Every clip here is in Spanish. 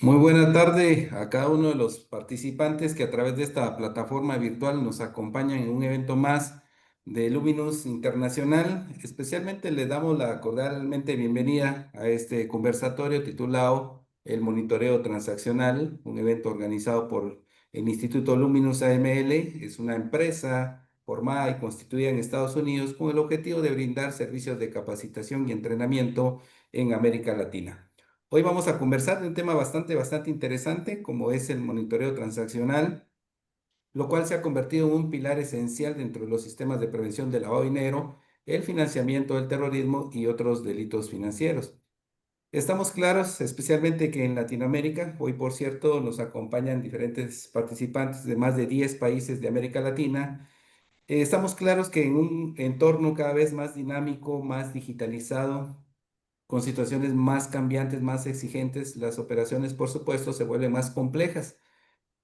Muy buena tarde a cada uno de los participantes que a través de esta plataforma virtual nos acompañan en un evento más de Luminous Internacional. Especialmente le damos la cordialmente bienvenida a este conversatorio titulado El Monitoreo Transaccional, un evento organizado por el Instituto Luminous AML. Es una empresa formada y constituida en Estados Unidos con el objetivo de brindar servicios de capacitación y entrenamiento en América Latina. Hoy vamos a conversar de un tema bastante interesante, como es el monitoreo transaccional, lo cual se ha convertido en un pilar esencial dentro de los sistemas de prevención del lavado de dinero, el financiamiento del terrorismo y otros delitos financieros. Estamos claros, especialmente que en Latinoamérica, hoy por cierto, nos acompañan diferentes participantes de más de 10 países de América Latina. Estamos claros que en un entorno cada vez más dinámico, más digitalizado, con situaciones más cambiantes, más exigentes, las operaciones, por supuesto, se vuelven más complejas.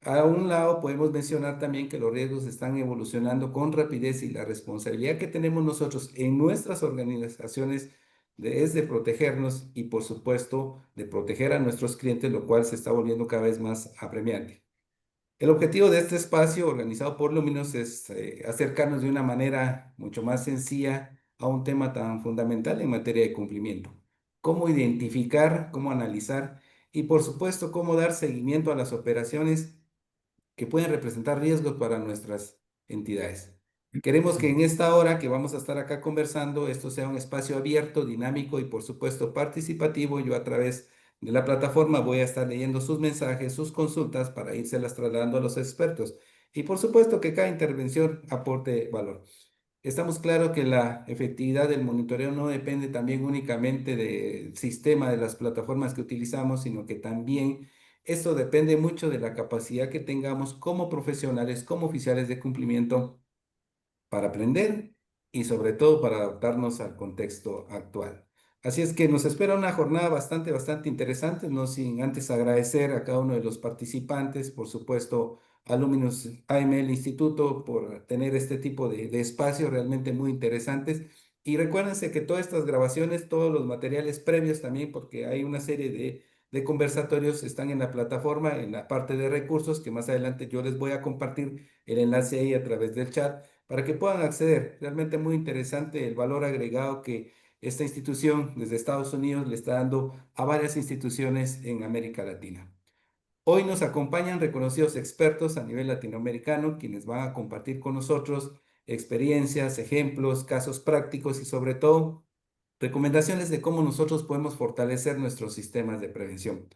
A un lado, podemos mencionar también que los riesgos están evolucionando con rapidez y la responsabilidad que tenemos nosotros en nuestras organizaciones es de protegernos y, por supuesto, de proteger a nuestros clientes, lo cual se está volviendo cada vez más apremiante. El objetivo de este espacio organizado por Luminos es acercarnos de una manera mucho más sencilla a un tema tan fundamental en materia de cumplimiento. Cómo identificar, cómo analizar y por supuesto cómo dar seguimiento a las operaciones que pueden representar riesgos para nuestras entidades. Queremos que en esta hora que vamos a estar acá conversando, esto sea un espacio abierto, dinámico y por supuesto participativo. Yo a través de la plataforma voy a estar leyendo sus mensajes, sus consultas para írselas trasladando a los expertos. Y por supuesto que cada intervención aporte valor. Estamos claros que la efectividad del monitoreo no depende también únicamente del sistema de las plataformas que utilizamos, sino que también esto depende mucho de la capacidad que tengamos como profesionales, como oficiales de cumplimiento para aprender y sobre todo para adaptarnos al contexto actual. Así es que nos espera una jornada bastante interesante, no sin antes agradecer a cada uno de los participantes, por supuesto, a Luminous AML Instituto por tener este tipo de espacios realmente muy interesantes. Y recuérdense que todas estas grabaciones, todos los materiales previos también, porque hay una serie de conversatorios, están en la plataforma, en la parte de recursos, que más adelante yo les voy a compartir el enlace ahí a través del chat para que puedan acceder. Realmente muy interesante el valor agregado que esta institución desde Estados Unidos le está dando a varias instituciones en América Latina. Hoy nos acompañan reconocidos expertos a nivel latinoamericano, quienes van a compartir con nosotros experiencias, ejemplos, casos prácticos y sobre todo recomendaciones de cómo nosotros podemos fortalecer nuestros sistemas de prevención.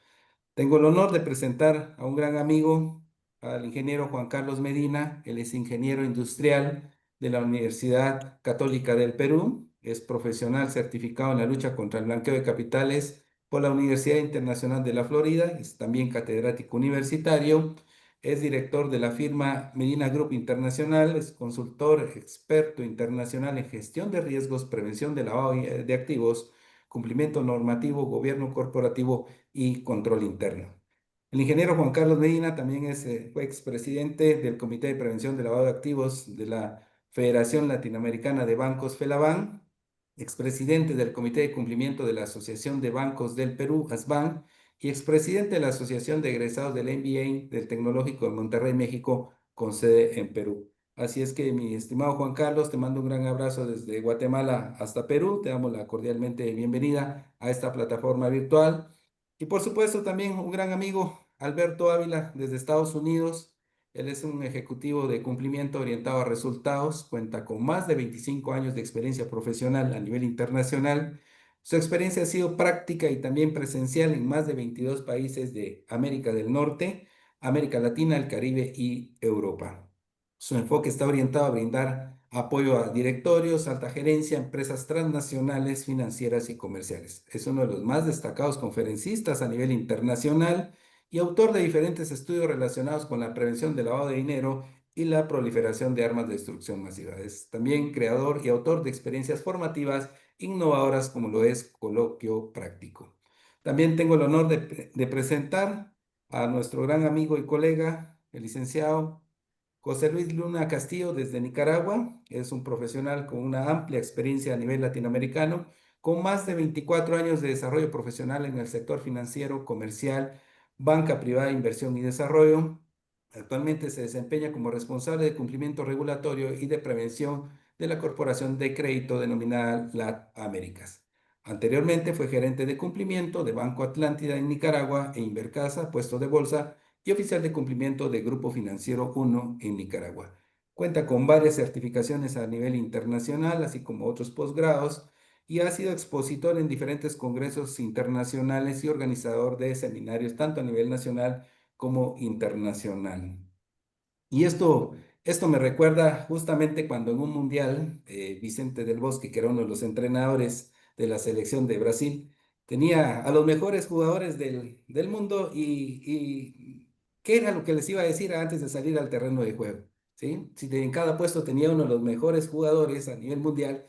Tengo el honor de presentar a un gran amigo, al ingeniero Juan Carlos Medina. Él es ingeniero industrial de la Universidad Católica del Perú, es profesional certificado en la lucha contra el blanqueo de capitales por la Universidad Internacional de la Florida, es también catedrático universitario, es director de la firma Medina Group Internacional, es consultor experto internacional en gestión de riesgos, prevención de lavado de activos, cumplimiento normativo, gobierno corporativo y control interno. El ingeniero Juan Carlos Medina también fue expresidente del Comité de Prevención de Lavado de Activos de la Federación Latinoamericana de Bancos FELABAN, expresidente del Comité de Cumplimiento de la Asociación de Bancos del Perú, ASBAN, y expresidente de la Asociación de Egresados del MBA del Tecnológico de Monterrey, México, con sede en Perú. Así es que, mi estimado Juan Carlos, te mando un gran abrazo desde Guatemala hasta Perú. Te damos la cordialmente bienvenida a esta plataforma virtual. Y por supuesto también un gran amigo, Alberto Ávila, desde Estados Unidos. Él es un ejecutivo de cumplimiento orientado a resultados, cuenta con más de 25 años de experiencia profesional a nivel internacional. Su experiencia ha sido práctica y también presencial en más de 22 países de América del Norte, América Latina, el Caribe y Europa. Su enfoque está orientado a brindar apoyo a directorios, alta gerencia, empresas transnacionales, financieras y comerciales. Es uno de los más destacados conferencistas a nivel internacional y autor de diferentes estudios relacionados con la prevención del lavado de dinero y la proliferación de armas de destrucción masiva. Es también creador y autor de experiencias formativas innovadoras como lo es Coloquio Práctico. También tengo el honor de presentar a nuestro gran amigo y colega, el licenciado José Luis Luna Castillo desde Nicaragua. Es un profesional con una amplia experiencia a nivel latinoamericano, con más de 24 años de desarrollo profesional en el sector financiero, comercial, Banca Privada de Inversión y Desarrollo. Actualmente se desempeña como responsable de cumplimiento regulatorio y de prevención de la Corporación de Crédito denominada LAT Américas. Anteriormente fue gerente de cumplimiento de Banco Atlántida en Nicaragua e Invercasa, puesto de bolsa, y oficial de cumplimiento de Grupo Financiero Uno en Nicaragua. Cuenta con varias certificaciones a nivel internacional, así como otros posgrados, y ha sido expositor en diferentes congresos internacionales y organizador de seminarios tanto a nivel nacional como internacional. Y esto me recuerda justamente cuando en un mundial, Vicente del Bosque, que era uno de los entrenadores de la selección de Brasil, tenía a los mejores jugadores del mundo y ¿qué era lo que les iba a decir antes de salir al terreno de juego? ¿Sí? Si en cada puesto tenía uno de los mejores jugadores a nivel mundial,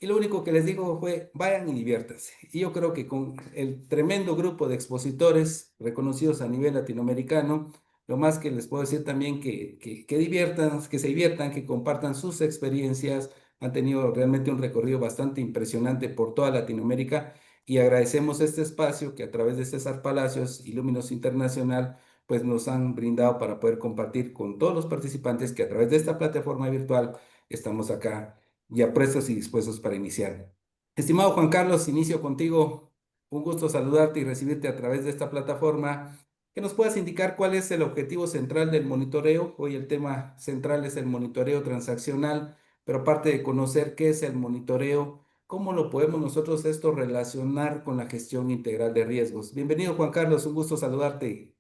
y lo único que les digo fue, vayan y diviértanse. Y yo creo que con el tremendo grupo de expositores reconocidos a nivel latinoamericano, lo más que les puedo decir también que diviertan, que se diviertan, que compartan sus experiencias. Han tenido realmente un recorrido bastante impresionante por toda Latinoamérica y agradecemos este espacio que a través de César Palacios y Luminos Internacional pues nos han brindado para poder compartir con todos los participantes que a través de esta plataforma virtual estamos acá ya prestos y dispuestos para iniciar. Estimado Juan Carlos, inicio contigo. Un gusto saludarte y recibirte a través de esta plataforma. Que nos puedas indicar cuál es el objetivo central del monitoreo. Hoy el tema central es el monitoreo transaccional, pero aparte de conocer qué es el monitoreo, ¿cómo lo podemos nosotros esto relacionar con la gestión integral de riesgos? Bienvenido Juan Carlos, un gusto saludarte.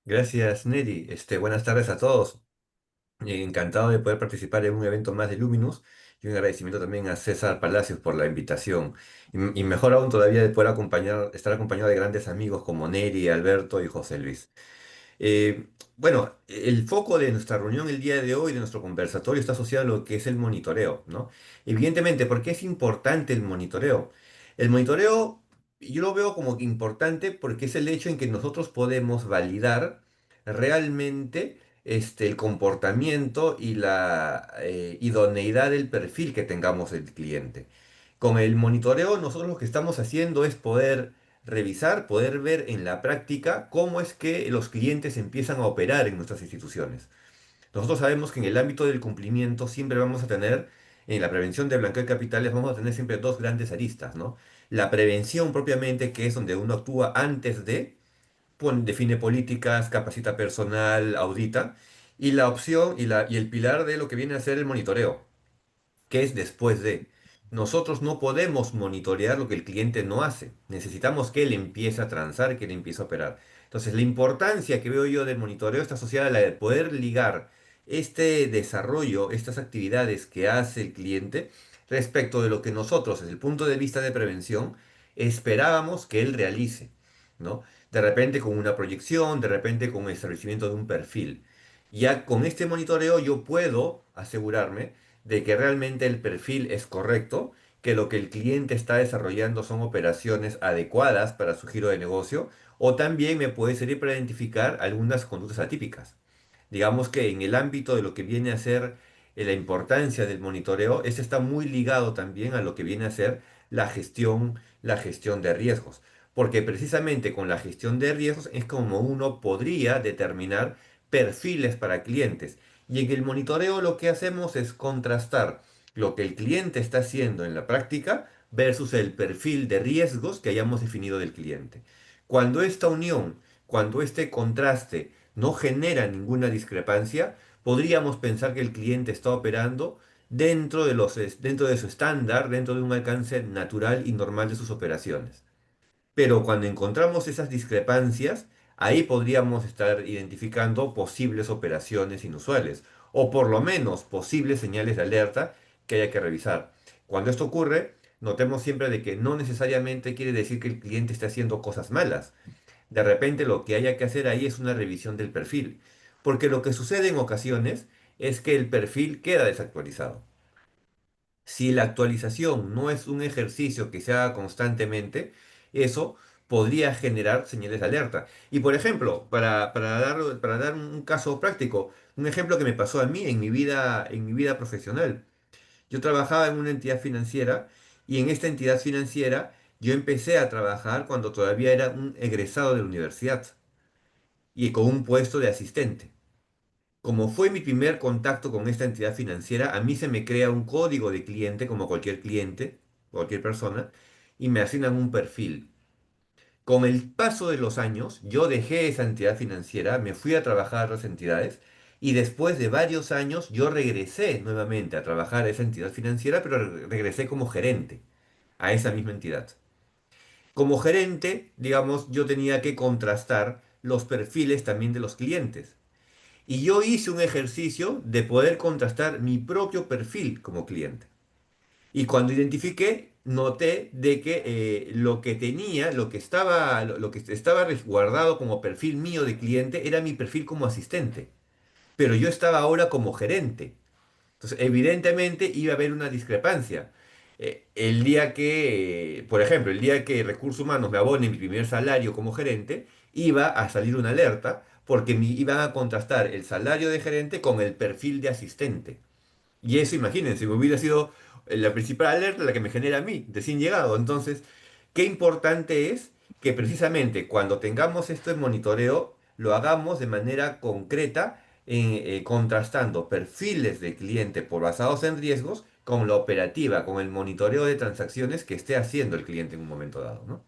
Gracias, Neri. Buenas tardes a todos. Encantado de poder participar en un evento más de Luminous y un agradecimiento también a César Palacios por la invitación. Y mejor aún todavía de poder estar acompañado de grandes amigos como Neri, Alberto y José Luis. Bueno, el foco de nuestra reunión el día de hoy, de nuestro conversatorio, está asociado a lo que es el monitoreo, ¿no? Evidentemente, ¿por qué es importante el monitoreo? El monitoreo yo lo veo como que importante porque es el hecho en que nosotros podemos validar realmente el comportamiento y la idoneidad del perfil que tengamos del cliente. Con el monitoreo, nosotros lo que estamos haciendo es poder revisar, poder ver en la práctica cómo es que los clientes empiezan a operar en nuestras instituciones. Nosotros sabemos que en el ámbito del cumplimiento siempre vamos a tener, en la prevención de blanqueo de capitales, vamos a tener siempre dos grandes aristas, ¿no? La prevención propiamente, que es donde uno actúa antes de, define políticas, capacita personal, audita, y la opción y el pilar de lo que viene a ser el monitoreo, que es después de. Nosotros no podemos monitorear lo que el cliente no hace. Necesitamos que él empiece a transar, que él empiece a operar. Entonces, la importancia que veo yo del monitoreo está asociada a la de poder ligar este desarrollo, estas actividades que hace el cliente respecto de lo que nosotros, desde el punto de vista de prevención, esperábamos que él realice, ¿no? De repente con una proyección, de repente con el establecimiento de un perfil. Ya con este monitoreo yo puedo asegurarme de que realmente el perfil es correcto, que lo que el cliente está desarrollando son operaciones adecuadas para su giro de negocio, o también me puede servir para identificar algunas conductas atípicas. Digamos que en el ámbito de lo que viene a ser la importancia del monitoreo, este está muy ligado también a lo que viene a ser la gestión de riesgos. Porque precisamente con la gestión de riesgos es como uno podría determinar perfiles para clientes. Y en el monitoreo lo que hacemos es contrastar lo que el cliente está haciendo en la práctica versus el perfil de riesgos que hayamos definido del cliente. Cuando esta unión, cuando este contraste no genera ninguna discrepancia, podríamos pensar que el cliente está operando dentro de su estándar, dentro de un alcance natural y normal de sus operaciones. Pero cuando encontramos esas discrepancias, ahí podríamos estar identificando posibles operaciones inusuales o por lo menos posibles señales de alerta que haya que revisar. Cuando esto ocurre, notemos siempre de que no necesariamente quiere decir que el cliente esté haciendo cosas malas. De repente lo que haya que hacer ahí es una revisión del perfil, porque lo que sucede en ocasiones es que el perfil queda desactualizado. Si la actualización no es un ejercicio que se haga constantemente, eso podría generar señales de alerta. Y por ejemplo, para dar un caso práctico, un ejemplo que me pasó a mí en mi vida profesional. Yo trabajaba en una entidad financiera y en esta entidad financiera yo empecé a trabajar cuando todavía era un egresado de la universidad. y con un puesto de asistente. Como fue mi primer contacto con esta entidad financiera, a mí se me crea un código de cliente, como cualquier cliente, cualquier persona, y me asignan un perfil. Con el paso de los años, yo dejé esa entidad financiera, me fui a trabajar a otras entidades, y después de varios años yo regresé nuevamente a trabajar a esa entidad financiera, pero regresé como gerente a esa misma entidad. Como gerente, digamos, yo tenía que contrastar los perfiles también de los clientes. Y yo hice un ejercicio de poder contrastar mi propio perfil como cliente. Y cuando identifiqué, noté de que lo que tenía, lo que estaba resguardado como perfil mío de cliente era mi perfil como asistente. Pero yo estaba ahora como gerente. Entonces, evidentemente iba a haber una discrepancia. El día que, por ejemplo, el día que Recursos Humanos me abone mi primer salario como gerente, iba a salir una alerta porque me iban a contrastar el salario de gerente con el perfil de asistente. Y eso, imagínense, me hubiera sido la principal alerta la que me genera a mí, recién llegado. Entonces, qué importante es que precisamente cuando tengamos este monitoreo, lo hagamos de manera concreta, contrastando perfiles de cliente por basados en riesgos con la operativa, con el monitoreo de transacciones que esté haciendo el cliente en un momento dado, ¿no?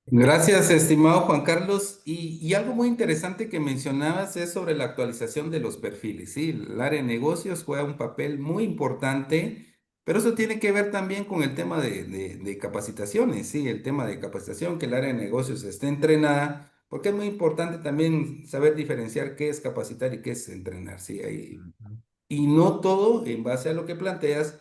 Gracias, estimado Juan Carlos. Y algo muy interesante que mencionabas es sobre la actualización de los perfiles. Sí, el área de negocios juega un papel muy importante, pero eso tiene que ver también con el tema de capacitaciones. Sí, el tema de capacitación, que el área de negocios esté entrenada, porque es muy importante también saber diferenciar qué es capacitar y qué es entrenar. Sí, Ujú. y no todo, en base a lo que planteas,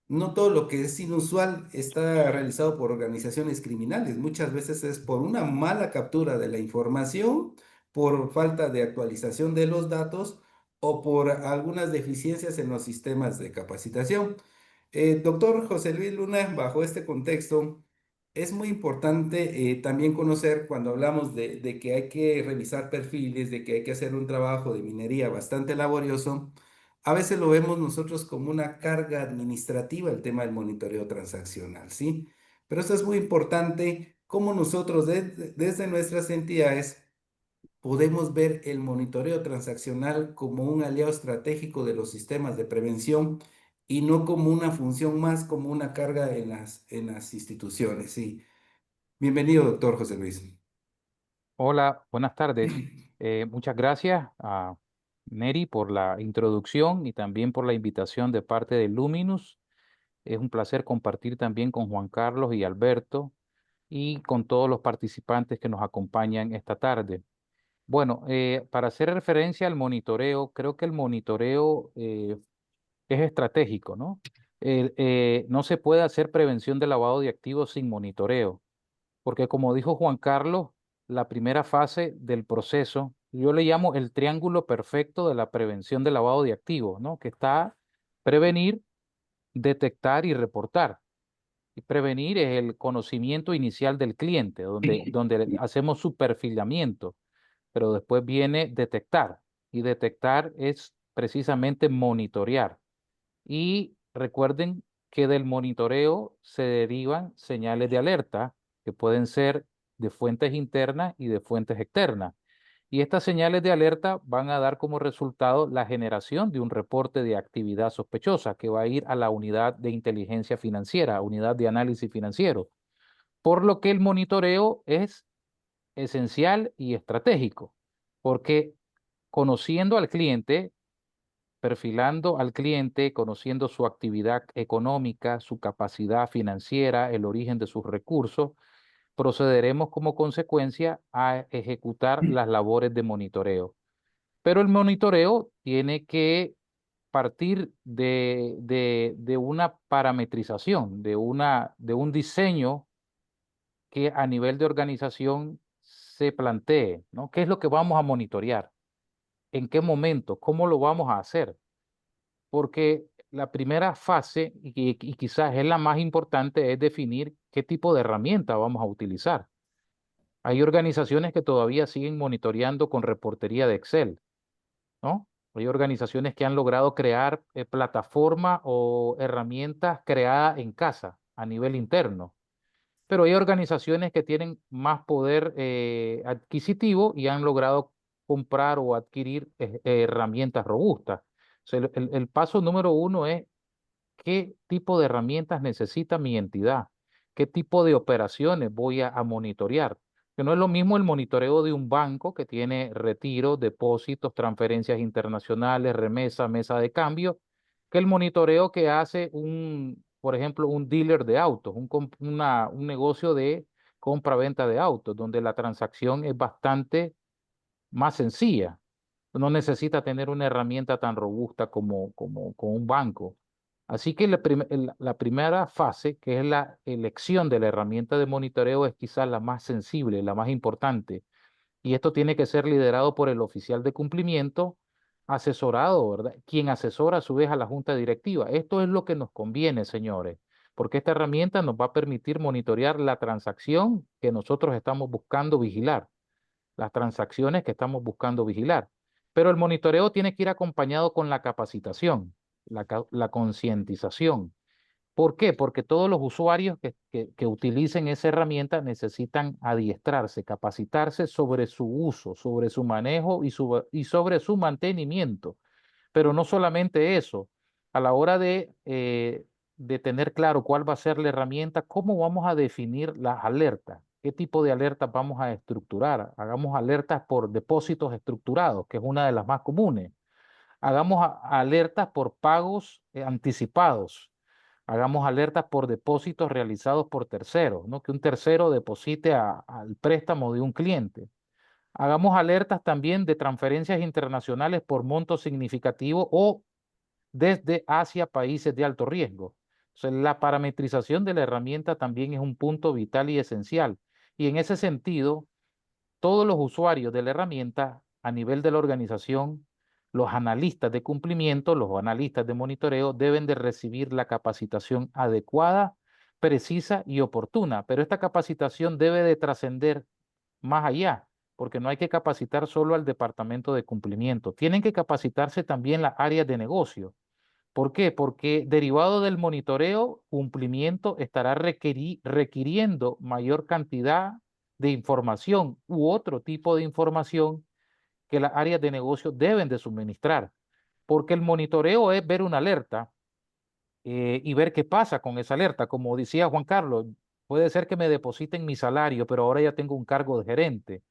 no todo lo que es inusual está realizado por organizaciones criminales. Muchas veces es por una mala captura de la información, por falta de actualización de los datos o por algunas deficiencias en los sistemas de capacitación. Doctor José Luis Luna, bajo este contexto, es muy importante también conocer cuando hablamos de que hay que revisar perfiles, de que hay que hacer un trabajo de minería bastante laborioso. A veces lo vemos nosotros como una carga administrativa el tema del monitoreo transaccional, ¿sí? Pero esto es muy importante, cómo nosotros desde nuestras entidades podemos ver el monitoreo transaccional como un aliado estratégico de los sistemas de prevención y no como una función más, como una carga en las instituciones, ¿sí? Bienvenido, doctor José Luis. Hola, buenas tardes. Muchas gracias a Neri por la introducción y también por la invitación de parte de Luminus. Es un placer compartir también con Juan Carlos y Alberto y con todos los participantes que nos acompañan esta tarde. Bueno, para hacer referencia al monitoreo, creo que el monitoreo es estratégico, ¿no? No se puede hacer prevención de lavado de activos sin monitoreo. Porque como dijo Juan Carlos, la primera fase del proceso, yo le llamo el triángulo perfecto de la prevención del lavado de activos, ¿no? Que está prevenir, detectar y reportar. Y prevenir es el conocimiento inicial del cliente, donde hacemos su perfilamiento, pero después viene detectar. Y detectar es precisamente monitorear. Y recuerden que del monitoreo se derivan señales de alerta que pueden ser de fuentes internas y de fuentes externas. Y estas señales de alerta van a dar como resultado la generación de un reporte de actividad sospechosa que va a ir a la unidad de inteligencia financiera, unidad de análisis financiero. Por lo que el monitoreo es esencial y estratégico, porque conociendo al cliente, perfilando al cliente, conociendo su actividad económica, su capacidad financiera, el origen de sus recursos, procederemos como consecuencia a ejecutar las labores de monitoreo. Pero el monitoreo tiene que partir de una parametrización, de un diseño que a nivel de organización se plantee, ¿no? ¿Qué es lo que vamos a monitorear? ¿En qué momento? ¿Cómo lo vamos a hacer? Porque la primera fase, y quizás es la más importante, es definir qué tipo de herramienta vamos a utilizar. Hay organizaciones que todavía siguen monitoreando con reportería de Excel, ¿no? Hay organizaciones que han logrado crear plataformas o herramientas creadas en casa a nivel interno. pero hay organizaciones que tienen más poder adquisitivo y han logrado comprar o adquirir herramientas robustas. O sea, el paso número uno es qué tipo de herramientas necesita mi entidad, qué tipo de operaciones voy a monitorear. Que no es lo mismo el monitoreo de un banco que tiene retiros, depósitos, transferencias internacionales, remesa, mesa de cambio, que el monitoreo que hace por ejemplo, un dealer de autos, un negocio de compra-venta de autos, donde la transacción es bastante más sencilla. No necesita tener una herramienta tan robusta como un banco. Así que la primera fase, que es la elección de la herramienta de monitoreo, es quizás la más sensible, la más importante. Y esto tiene que ser liderado por el oficial de cumplimiento, asesorado, ¿verdad? Quien asesora a su vez a la junta directiva. Esto es lo que nos conviene, señores, porque esta herramienta nos va a permitir monitorear la transacción que nosotros estamos buscando vigilar, las transacciones que estamos buscando vigilar. Pero el monitoreo tiene que ir acompañado con la capacitación, la concientización. ¿Por qué? Porque todos los usuarios que utilicen esa herramienta necesitan adiestrarse, capacitarse sobre su uso, sobre su manejo y sobre su mantenimiento. Pero no solamente eso, a la hora de tener claro cuál va a ser la herramienta, ¿cómo vamos a definir las alertas? ¿Qué tipo de alertas vamos a estructurar? Hagamos alertas por depósitos estructurados, que es una de las más comunes. Hagamos alertas por pagos anticipados. Hagamos alertas por depósitos realizados por terceros, ¿no? Que un tercero deposite al préstamo de un cliente. Hagamos alertas también de transferencias internacionales por monto significativo o desde hacia países de alto riesgo. O sea, la parametrización de la herramienta también es un punto vital y esencial. Y en ese sentido, todos los usuarios de la herramienta a nivel de la organización, los analistas de cumplimiento, los analistas de monitoreo deben de recibir la capacitación adecuada, precisa y oportuna. Pero esta capacitación debe de trascender más allá, porque no hay que capacitar solo al departamento de cumplimiento. Tienen que capacitarse también las áreas de negocio. ¿Por qué? Porque derivado del monitoreo, cumplimiento estará requiriendo mayor cantidad de información u otro tipo de información que las áreas de negocio deben de suministrar. Porque el monitoreo es ver una alerta y ver qué pasa con esa alerta. Como decía Juan Carlos, puede ser que me depositen mi salario, pero ahora ya tengo un cargo de gerente.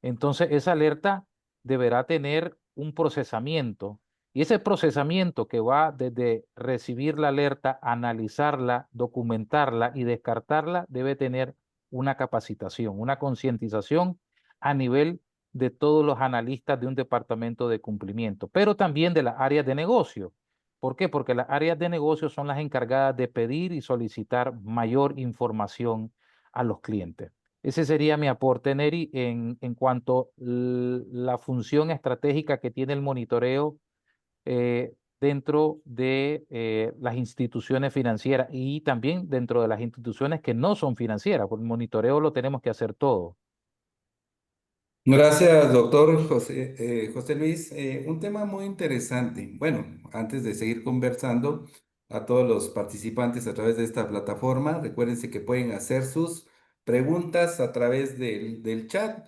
Entonces, esa alerta deberá tener un procesamiento y ese procesamiento que va desde recibir la alerta, analizarla, documentarla y descartarla, debe tener una capacitación, una concientización a nivel de todos los analistas de un departamento de cumplimiento, pero también de las áreas de negocio. ¿Por qué? Porque las áreas de negocio son las encargadas de pedir y solicitar mayor información a los clientes. Ese sería mi aporte, Neri, en cuanto a la función estratégica que tiene el monitoreo dentro de las instituciones financieras y también dentro de las instituciones que no son financieras, porque el monitoreo lo tenemos que hacer todo. Gracias, doctor José Luis. Un tema muy interesante. Bueno, antes de seguir conversando, a todos los participantes a través de esta plataforma, recuérdense que pueden hacer sus preguntas a través del chat.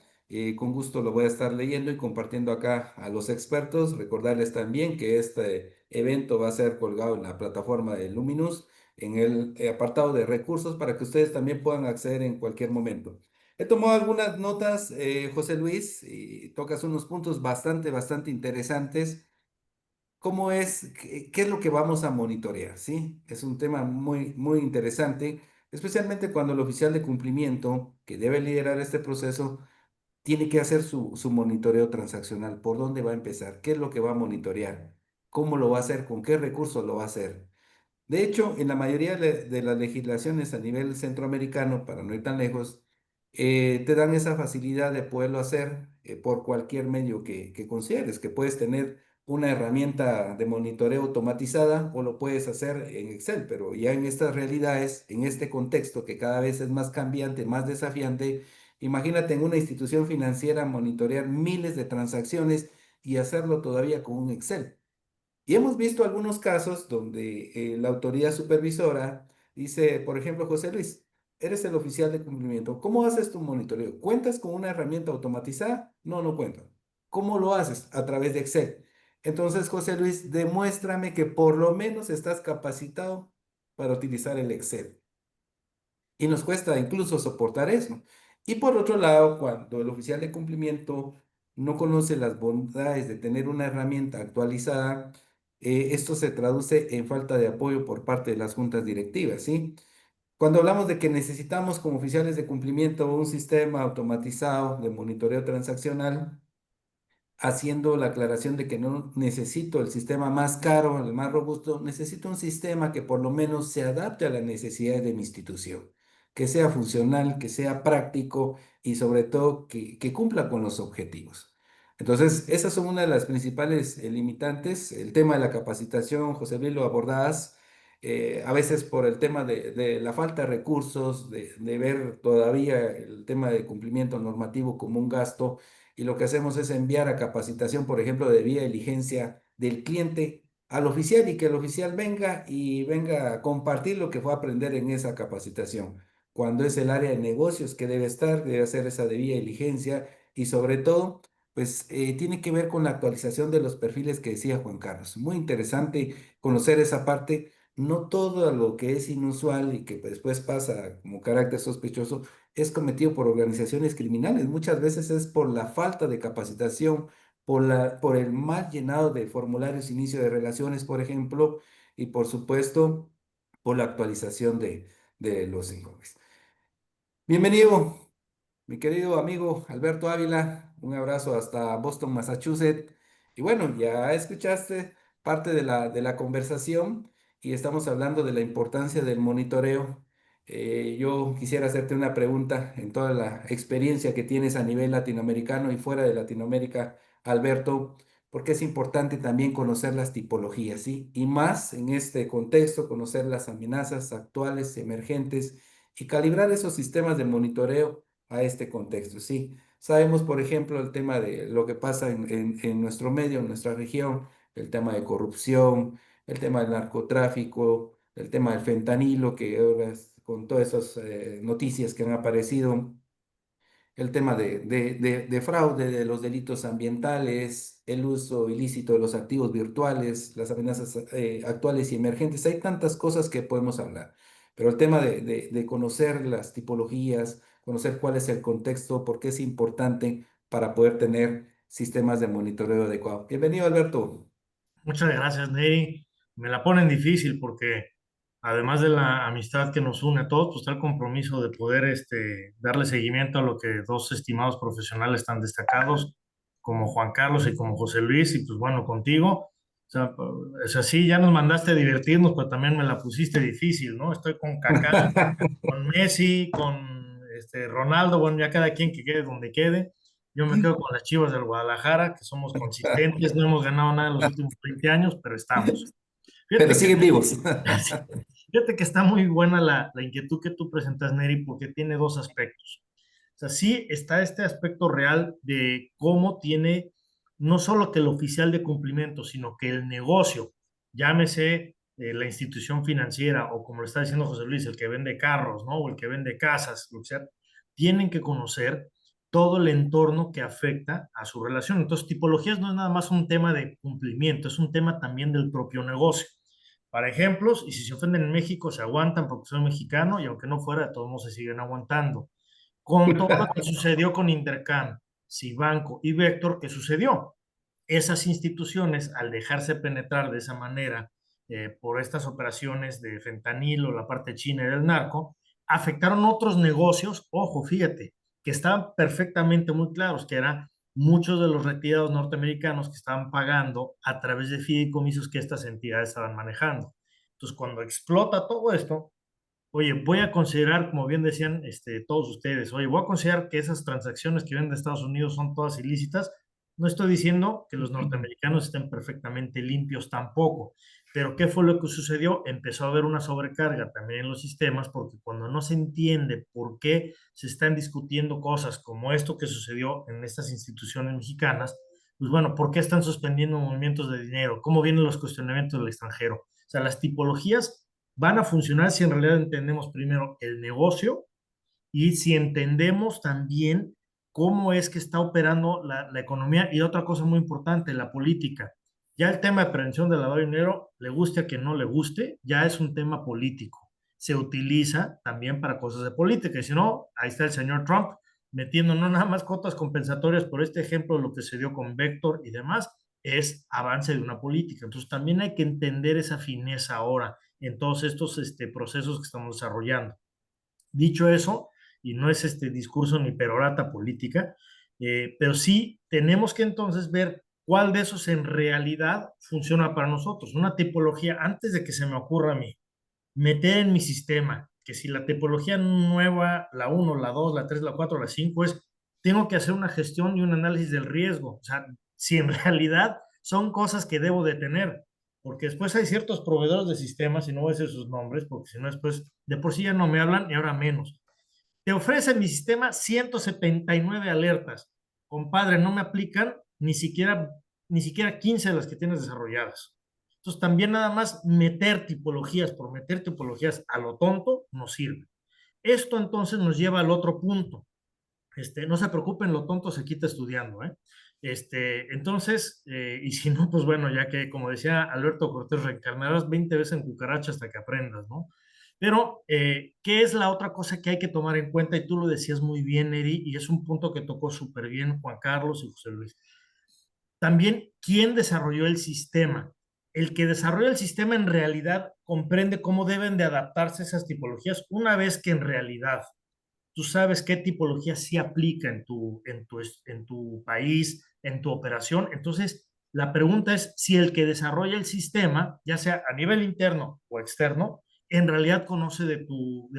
Con gusto lo voy a estar leyendo y compartiendo acá a los expertos. Recordarles también que este evento va a ser colgado en la plataforma de Luminous, en el apartado de recursos, para que ustedes también puedan acceder en cualquier momento. He tomado algunas notas, José Luis, y tocas unos puntos bastante interesantes. ¿Cómo es, qué es lo que vamos a monitorear? ¿Sí? Es un tema muy interesante, especialmente cuando el oficial de cumplimiento que debe liderar este proceso tiene que hacer su monitoreo transaccional. ¿Por dónde va a empezar? ¿Qué es lo que va a monitorear? ¿Cómo lo va a hacer? ¿Con qué recursos lo va a hacer? De hecho, en la mayoría de las legislaciones a nivel centroamericano, para no ir tan lejos, te dan esa facilidad de poderlo hacer por cualquier medio que consideres, que puedes tener una herramienta de monitoreo automatizada o lo puedes hacer en Excel, pero ya en estas realidades, en este contexto que cada vez es más cambiante, más desafiante, imagínate en una institución financiera monitorear miles de transacciones y hacerlo todavía con un Excel. Y hemos visto algunos casos donde la autoridad supervisora dice, por ejemplo, José Luis, eres el oficial de cumplimiento. ¿Cómo haces tu monitoreo? ¿Cuentas con una herramienta automatizada? No, no cuento. ¿Cómo lo haces? A través de Excel. Entonces, José Luis, demuéstrame que por lo menos estás capacitado para utilizar el Excel. Y nos cuesta incluso soportar eso. Y por otro lado, cuando el oficial de cumplimiento no conoce las bondades de tener una herramienta actualizada, esto se traduce en falta de apoyo por parte de las juntas directivas, ¿sí? Cuando hablamos de que necesitamos como oficiales de cumplimiento un sistema automatizado de monitoreo transaccional, haciendo la aclaración de que no necesito el sistema más caro, el más robusto, necesito un sistema que por lo menos se adapte a las necesidades de mi institución, que sea funcional, que sea práctico y sobre todo que cumpla con los objetivos. Entonces, esas son una de las principales limitantes. El tema de la capacitación, José Luis, lo abordás. A veces por el tema de la falta de recursos, de ver todavía el tema de cumplimiento normativo como un gasto, y lo que hacemos es enviar a capacitación, por ejemplo, de vía diligencia del cliente al oficial y que el oficial venga y venga a compartir lo que fue a aprender en esa capacitación. Cuando es el área de negocios que debe estar, debe hacer esa debida diligencia y sobre todo, pues tiene que ver con la actualización de los perfiles que decía Juan Carlos. Muy interesante conocer esa parte. No todo lo que es inusual y que después pasa como carácter sospechoso es cometido por organizaciones criminales. Muchas veces es por la falta de capacitación, por el mal llenado de formularios de inicio de relaciones, por ejemplo, y por supuesto, por la actualización de los informes. Bienvenido, mi querido amigo Alberto Ávila, un abrazo hasta Boston, Massachusetts. Y bueno, ya escuchaste parte de la conversación y estamos hablando de la importancia del monitoreo. Yo quisiera hacerte una pregunta en toda la experiencia que tienes a nivel latinoamericano y fuera de Latinoamérica, Alberto, porque es importante también conocer las tipologías, ¿sí? Y más en este contexto, conocer las amenazas actuales, emergentes y calibrar esos sistemas de monitoreo a este contexto, sí. Sabemos, por ejemplo, el tema de lo que pasa en nuestro medio, en nuestra región, el tema de corrupción, el tema del narcotráfico, el tema del fentanilo, que ahora con todas esas noticias que han aparecido, el tema de fraude, de los delitos ambientales, el uso ilícito de los activos virtuales, las amenazas actuales y emergentes. Hay tantas cosas que podemos hablar, pero el tema de conocer las tipologías, conocer cuál es el contexto, por qué es importante para poder tener sistemas de monitoreo adecuado. Bienvenido, Alberto. Muchas gracias, Ney. Me la ponen difícil porque además de la amistad que nos une a todos, pues está el compromiso de poder darle seguimiento a lo que dos estimados profesionales tan destacados como Juan Carlos y como José Luis, y pues bueno, contigo. O sea, es así, ya nos mandaste a divertirnos, pero también me la pusiste difícil, ¿no? Estoy con Kaká, con Messi, con Ronaldo, bueno, ya cada quien que quede donde quede. Yo me quedo con las Chivas del Guadalajara, que somos consistentes, no hemos ganado nada en los últimos 20 años, pero estamos. Pero Fíjate que, siguen vivos. fíjate que está muy buena la inquietud que tú presentas, Neri, porque tiene dos aspectos. O sea, sí está este aspecto real de cómo tiene no solo que el oficial de cumplimiento, sino que el negocio, llámese la institución financiera o como lo está diciendo José Luis, el que vende carros, ¿no? O el que vende casas, o sea, tienen que conocer todo el entorno que afecta a su relación. Entonces, tipologías no es nada más un tema de cumplimiento, es un tema también del propio negocio. Para ejemplos, y si se ofenden en México, se aguantan porque soy mexicano y aunque no fuera, de todos modos se siguen aguantando. Con todo lo que sucedió con Intercam, Cibanco y Vector, ¿qué sucedió? Esas instituciones, al dejarse penetrar de esa manera por estas operaciones de fentanilo, la parte china y del narco, afectaron otros negocios, ojo, fíjate, que estaban perfectamente muy claros, que eran muchos de los retirados norteamericanos que estaban pagando a través de fideicomisos que estas entidades estaban manejando. Entonces, cuando explota todo esto, oye, voy a considerar, como bien decían todos ustedes, oye, voy a considerar que esas transacciones que vienen de Estados Unidos son todas ilícitas. No estoy diciendo que los norteamericanos estén perfectamente limpios tampoco, pero ¿qué fue lo que sucedió? Empezó a haber una sobrecarga también en los sistemas porque cuando no se entiende por qué se están discutiendo cosas como esto que sucedió en estas instituciones mexicanas, pues bueno, ¿por qué están suspendiendo movimientos de dinero? ¿Cómo vienen los cuestionamientos del extranjero? O sea, las tipologías van a funcionar si en realidad entendemos primero el negocio y si entendemos también cómo es que está operando la economía y otra cosa muy importante, la política. Ya el tema de prevención del lavado de dinero, le guste a quien no le guste, ya es un tema político. Se utiliza también para cosas de política. Y si no, ahí está el señor Trump metiendo no nada más cuotas compensatorias por este ejemplo de lo que se dio con Vector y demás, es avance de una política. Entonces también hay que entender esa fineza ahora en todos estos procesos que estamos desarrollando. Dicho eso, y no es este discurso ni perorata política, pero sí tenemos que entonces ver cuál de esos en realidad funciona para nosotros. Una tipología, antes de que se me ocurra a mí, meter en mi sistema, que si la tipología nueva, la uno, la 2, la 3, la 4, la 5 es, tengo que hacer una gestión y un análisis del riesgo. O sea, si en realidad son cosas que debo de tener, porque después hay ciertos proveedores de sistemas, y no voy a decir sus nombres, porque si no después de por sí ya no me hablan y ahora menos. Te ofrece mi sistema 179 alertas. Compadre, no me aplican ni siquiera 15 de las que tienes desarrolladas. Entonces, también nada más meter tipologías por meter tipologías a lo tonto no sirve. Esto entonces nos lleva al otro punto. No se preocupen, lo tonto se quita estudiando, ¿eh? Entonces, y si no, pues bueno, ya que como decía Alberto Cortés, reencarnarás 20 veces en cucaracha hasta que aprendas, ¿no? Pero, ¿qué es la otra cosa que hay que tomar en cuenta? Y tú lo decías muy bien, Eri, y es un punto que tocó súper bien Juan Carlos y José Luis. También, ¿quién desarrolló el sistema? El que desarrolla el sistema en realidad comprende cómo deben de adaptarse esas tipologías una vez que en realidad tú sabes qué tipología sí aplica en tu país, en tu operación. Entonces, la pregunta es si el que desarrolla el sistema, ya sea a nivel interno o externo, en realidad conoce de tu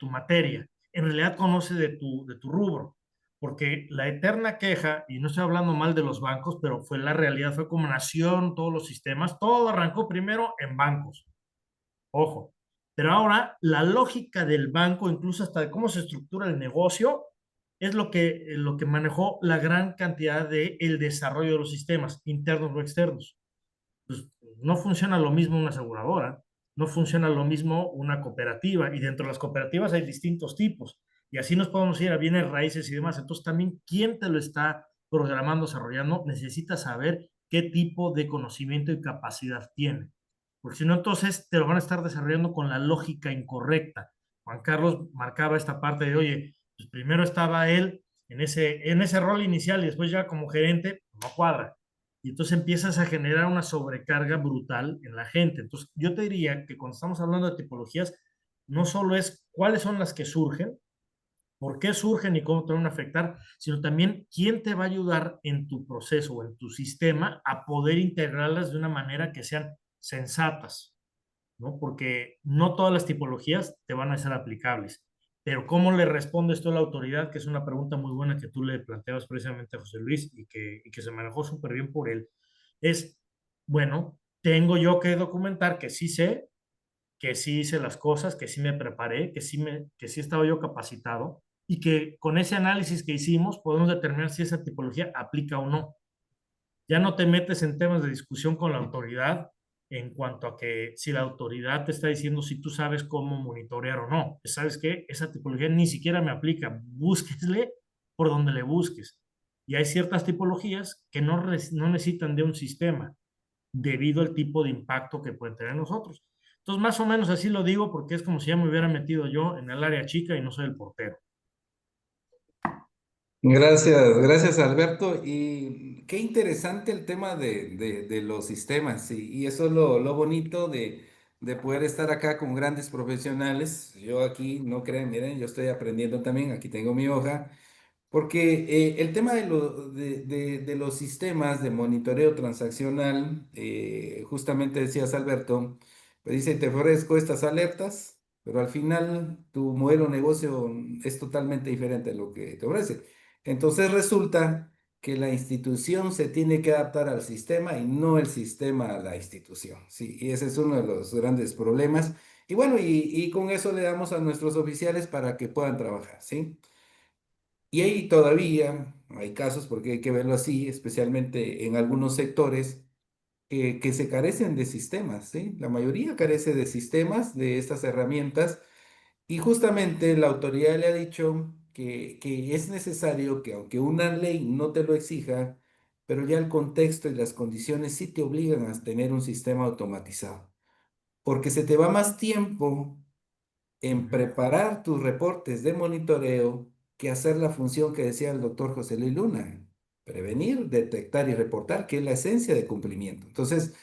materia, en realidad conoce de tu rubro. Porque la eterna queja, y no estoy hablando mal de los bancos, pero fue la realidad, fue como nación, todos los sistemas, todo arrancó primero en bancos. Ojo, pero ahora la lógica del banco, incluso hasta de cómo se estructura el negocio, es lo que manejó la gran cantidad de el desarrollo de los sistemas, internos o externos. Pues, no funciona lo mismo una aseguradora, no funciona lo mismo una cooperativa, y dentro de las cooperativas hay distintos tipos, y así nos podemos ir a bienes raíces y demás. Entonces, también, ¿quién te lo está programando, desarrollando? Necesita saber qué tipo de conocimiento y capacidad tiene, porque si no, entonces te lo van a estar desarrollando con la lógica incorrecta. Juan Carlos marcaba esta parte de, oye, pues primero estaba él en ese rol inicial y después ya como gerente, no cuadra. Y entonces empiezas a generar una sobrecarga brutal en la gente. Entonces, yo te diría que cuando estamos hablando de tipologías, no solo es cuáles son las que surgen, por qué surgen y cómo te van a afectar, sino también quién te va a ayudar en tu proceso o en tu sistema a poder integrarlas de una manera que sean sensatas, ¿no? Porque no todas las tipologías te van a ser aplicables. Pero ¿cómo le respondes tú a la autoridad? Que es una pregunta muy buena que tú le planteabas precisamente a José Luis y que se manejó súper bien por él. Es, bueno, tengo yo que documentar que sí sé, que sí hice las cosas, que sí me preparé, que sí estaba yo capacitado y que con ese análisis que hicimos podemos determinar si esa tipología aplica o no. Ya no te metes en temas de discusión con la autoridad en cuanto a que si la autoridad te está diciendo si tú sabes cómo monitorear o no. ¿Sabes qué? Esa tipología ni siquiera me aplica. Búsquesle por donde le busques. Y hay ciertas tipologías que no necesitan de un sistema debido al tipo de impacto que pueden tener nosotros. Entonces, más o menos así lo digo porque es como si ya me hubiera metido yo en el área chica y no soy el portero. Gracias, gracias Alberto. Y qué interesante el tema de los sistemas, sí, y eso es lo bonito de poder estar acá con grandes profesionales. Yo aquí, no creen, miren, yo estoy aprendiendo también, aquí tengo mi hoja. Porque el tema de los sistemas de monitoreo transaccional, justamente decías, Alberto, pues dice, te ofrezco estas alertas, pero al final tu modelo de negocio es totalmente diferente a lo que te ofrece. Entonces resulta que la institución se tiene que adaptar al sistema y no el sistema a la institución. Sí, y ese es uno de los grandes problemas. Y bueno, y con eso le damos a nuestros oficiales para que puedan trabajar, ¿sí? Y ahí todavía hay casos, porque hay que verlo así, especialmente en algunos sectores, que se carecen de sistemas, ¿sí? La mayoría carece de sistemas, de estas herramientas, Y justamente la autoridad le ha dicho que es necesario que aunque una ley no te lo exija, pero ya el contexto y las condiciones sí te obligan a tener un sistema automatizado, porque se te va más tiempo en Ujú. preparar tus reportes de monitoreo que hacer la función que decía el doctor José Luis Luna, prevenir, detectar y reportar, que es la esencia de cumplimiento. Entonces,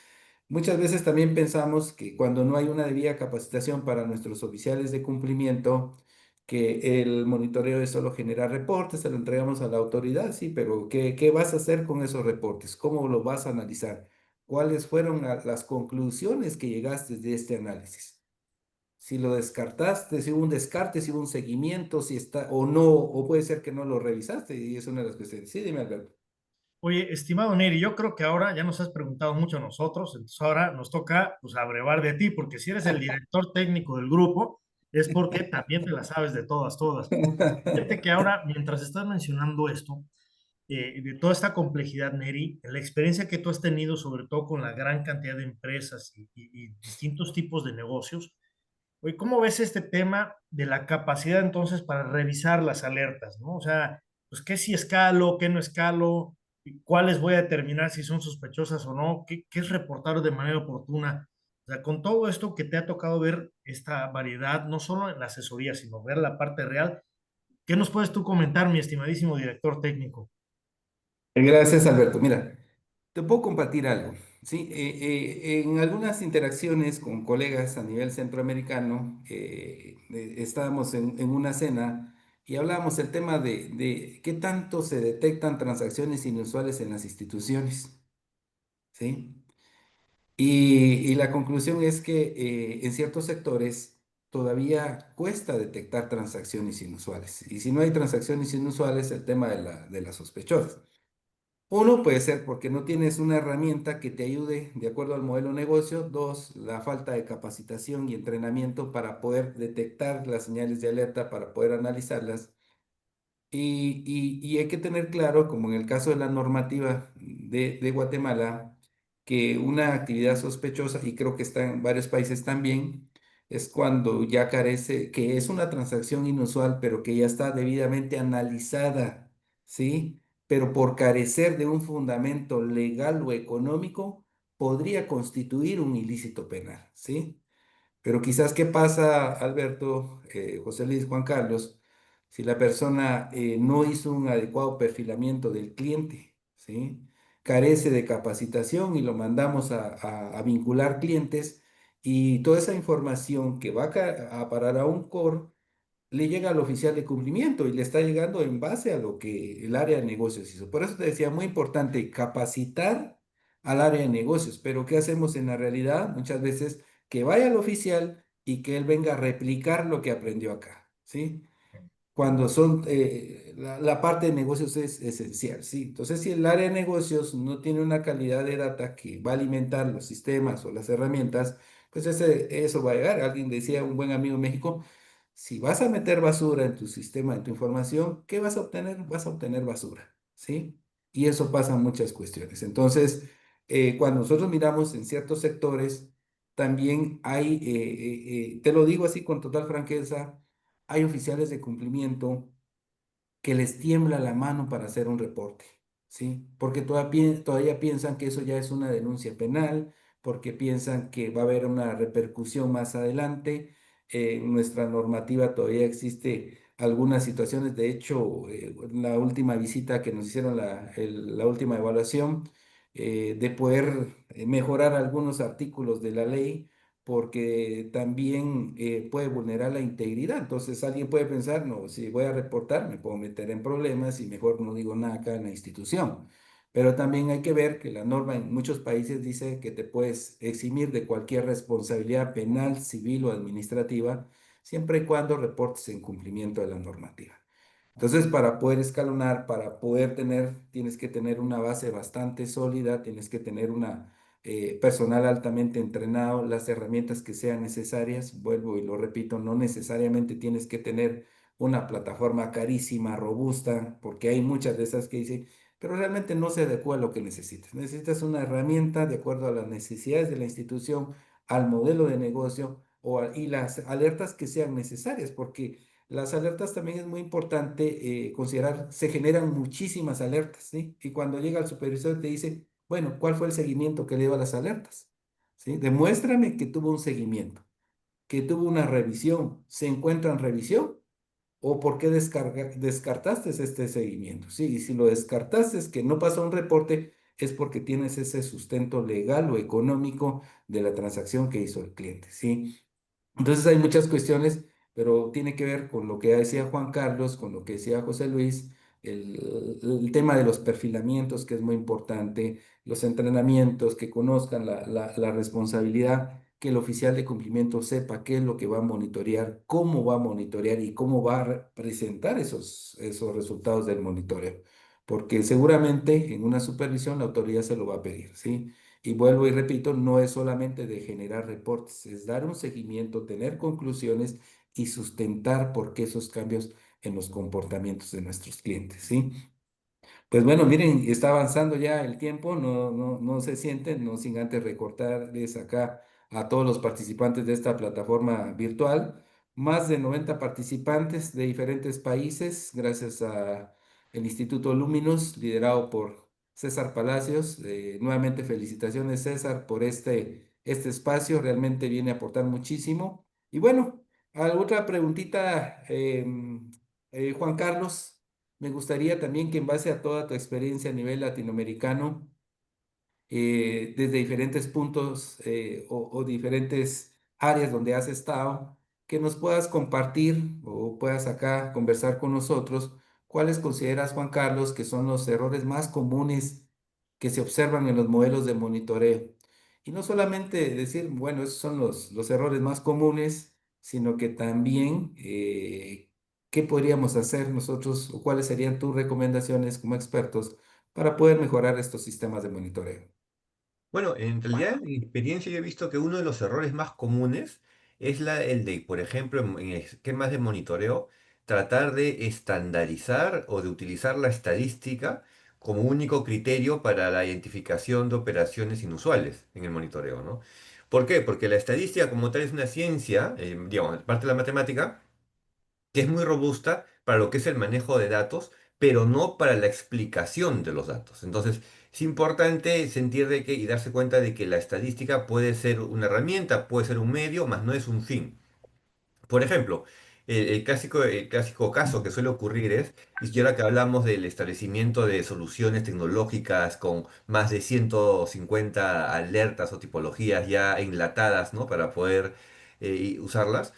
muchas veces también pensamos que cuando no hay una debida capacitación para nuestros oficiales de cumplimiento, que el monitoreo es solo generar reportes, se lo entregamos a la autoridad, sí, pero ¿qué vas a hacer con esos reportes? ¿Cómo lo vas a analizar? ¿Cuáles fueron las conclusiones que llegaste de este análisis? Si lo descartaste, si hubo un descarte, si hubo un seguimiento, si está o no, o puede ser que no lo revisaste y es una de las cuestiones. Sí, dime, Alberto. Oye, estimado Neri, yo creo que ahora ya nos has preguntado mucho a nosotros, entonces ahora nos toca pues abrevar de ti, porque si eres el director técnico del grupo, es porque también te la sabes de todas, todas. Fíjate que ahora, mientras estás mencionando esto, de toda esta complejidad, Neri, la experiencia que tú has tenido, sobre todo con la gran cantidad de empresas y distintos tipos de negocios, oye, ¿cómo ves este tema de la capacidad entonces para revisar las alertas, ¿no? O sea, pues qué si escalo, qué no escalo, y cuáles voy a determinar si son sospechosas o no, qué es reportar de manera oportuna. O sea, con todo esto que te ha tocado ver esta variedad, no solo en la asesoría, sino ver la parte real, ¿qué nos puedes tú comentar, mi estimadísimo director técnico? Gracias, Alberto. Mira, te puedo compartir algo. Sí, en algunas interacciones con colegas a nivel centroamericano, estábamos en una cena y hablábamos el tema de qué tanto se detectan transacciones inusuales en las instituciones. ¿Sí? Y la conclusión es que en ciertos sectores todavía cuesta detectar transacciones inusuales. Y si no hay transacciones inusuales, el tema de las sospechosas. Uno puede ser porque no tienes una herramienta que te ayude de acuerdo al modelo de negocio. Dos, la falta de capacitación y entrenamiento para poder detectar las señales de alerta, para poder analizarlas. Y hay que tener claro, como en el caso de la normativa de Guatemala, que una actividad sospechosa, y creo que está en varios países también, es cuando ya carece, que es una transacción inusual, pero que ya está debidamente analizada, ¿sí? Pero por carecer de un fundamento legal o económico, podría constituir un ilícito penal, ¿sí? Pero quizás, ¿qué pasa, Alberto, José Luis, Juan Carlos, si la persona no hizo un adecuado perfilamiento del cliente, ¿sí? Carece de capacitación y lo mandamos a vincular clientes y toda esa información que va a parar a un core le llega al oficial de cumplimiento y le está llegando en base a lo que el área de negocios hizo. Por eso te decía, muy importante capacitar al área de negocios, pero ¿qué hacemos en la realidad? Muchas veces que vaya al oficial y que él venga a replicar lo que aprendió acá, ¿sí? Cuando son, la parte de negocios es esencial, ¿sí? Entonces, si el área de negocios no tiene una calidad de data que va a alimentar los sistemas o las herramientas, pues eso va a llegar. Alguien decía, un buen amigo en México, si vas a meter basura en tu sistema, en tu información, ¿qué vas a obtener? Vas a obtener basura, ¿sí? Y eso pasa en muchas cuestiones. Entonces, cuando nosotros miramos en ciertos sectores, también hay, te lo digo así con total franqueza, hay oficiales de cumplimiento que les tiembla la mano para hacer un reporte, ¿sí? Porque todavía piensan que eso ya es una denuncia penal, porque piensan que va a haber una repercusión más adelante. En nuestra normativa todavía existe algunas situaciones, de hecho, en la última visita que nos hicieron, la última evaluación, de poder mejorar algunos artículos de la ley porque también puede vulnerar la integridad. Entonces alguien puede pensar, no, si voy a reportar me puedo meter en problemas y mejor no digo nada acá en la institución. Pero también hay que ver que la norma en muchos países dice que te puedes eximir de cualquier responsabilidad penal, civil o administrativa, siempre y cuando reportes en cumplimiento de la normativa. Entonces, para poder escalonar, para poder tener, tienes que tener una base bastante sólida, tienes que tener una personal altamente entrenado, las herramientas que sean necesarias. Vuelvo y lo repito, no necesariamente tienes que tener una plataforma carísima, robusta, porque hay muchas de esas que dicen, pero realmente no se adecua a lo que necesitas. Necesitas una herramienta de acuerdo a las necesidades de la institución, al modelo de negocio y las alertas que sean necesarias, porque las alertas también es muy importante considerar, se generan muchísimas alertas, ¿sí? Y cuando llega el supervisor te dice, bueno, ¿cuál fue el seguimiento que le dio a las alertas? ¿Sí? Demuéstrame que tuvo un seguimiento, que tuvo una revisión, se encuentra en revisión. ¿O por qué descartaste este seguimiento? Sí, y si lo descartaste es que no pasó un reporte, es porque tienes ese sustento legal o económico de la transacción que hizo el cliente, ¿sí? Entonces hay muchas cuestiones, pero tiene que ver con lo que decía Juan Carlos, con lo que decía José Luis, el tema de los perfilamientos, que es muy importante, los entrenamientos, que conozcan la responsabilidad, que el oficial de cumplimiento sepa qué es lo que va a monitorear, cómo va a monitorear y cómo va a presentar esos resultados del monitoreo. Porque seguramente en una supervisión la autoridad se lo va a pedir, ¿sí? Y vuelvo y repito, no es solamente de generar reportes, es dar un seguimiento, tener conclusiones y sustentar por qué esos cambios en los comportamientos de nuestros clientes, ¿sí? Pues bueno, miren, está avanzando ya el tiempo, no se sienten, no sin antes recordarles acá a todos los participantes de esta plataforma virtual, más de 90 participantes de diferentes países, gracias a el Instituto Luminus, liderado por César Palacios. Nuevamente felicitaciones, César, por este espacio, realmente viene a aportar muchísimo. Y bueno, otra preguntita, Juan Carlos. Me gustaría también que en base a toda tu experiencia a nivel latinoamericano, desde diferentes puntos o diferentes áreas donde has estado, que nos puedas compartir o puedas acá conversar con nosotros cuáles consideras, Juan Carlos, que son los errores más comunes que se observan en los modelos de monitoreo. Y no solamente decir, bueno, esos son los errores más comunes, sino que también qué podríamos hacer nosotros o cuáles serían tus recomendaciones como expertos para poder mejorar estos sistemas de monitoreo. Bueno, en realidad, en mi experiencia yo he visto que uno de los errores más comunes es el de, por ejemplo, en esquemas de monitoreo, tratar de estandarizar o de utilizar la estadística como único criterio para la identificación de operaciones inusuales en el monitoreo, ¿no? ¿Por qué? Porque la estadística como tal es una ciencia, digamos, parte de la matemática, que es muy robusta para lo que es el manejo de datos, pero no para la explicación de los datos. Entonces, es importante sentir de que y darse cuenta de que la estadística puede ser una herramienta, puede ser un medio, mas no es un fin. Por ejemplo, el clásico caso que suele ocurrir es, y ahora que hablamos del establecimiento de soluciones tecnológicas con más de 150 alertas o tipologías ya enlatadas, ¿no? Para poder usarlas.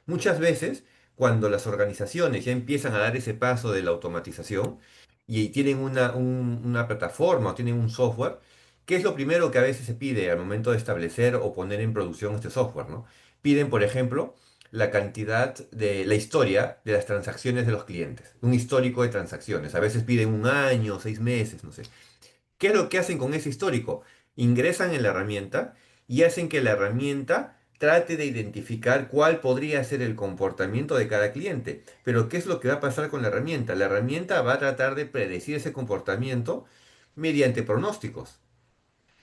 Muchas veces, cuando las organizaciones ya empiezan a dar ese paso de la automatización y tienen una plataforma o tienen un software, ¿qué es lo primero que a veces se pide al momento de establecer o poner en producción este software, ¿no? Piden, por ejemplo, la cantidad de la historia de las transacciones de los clientes, un histórico de transacciones. A veces piden un año, 6 meses, no sé. ¿Qué es lo que hacen con ese histórico? Ingresan en la herramienta y hacen que la herramienta trate de identificar cuál podría ser el comportamiento de cada cliente. Pero ¿qué es lo que va a pasar con la herramienta? La herramienta va a tratar de predecir ese comportamiento mediante pronósticos.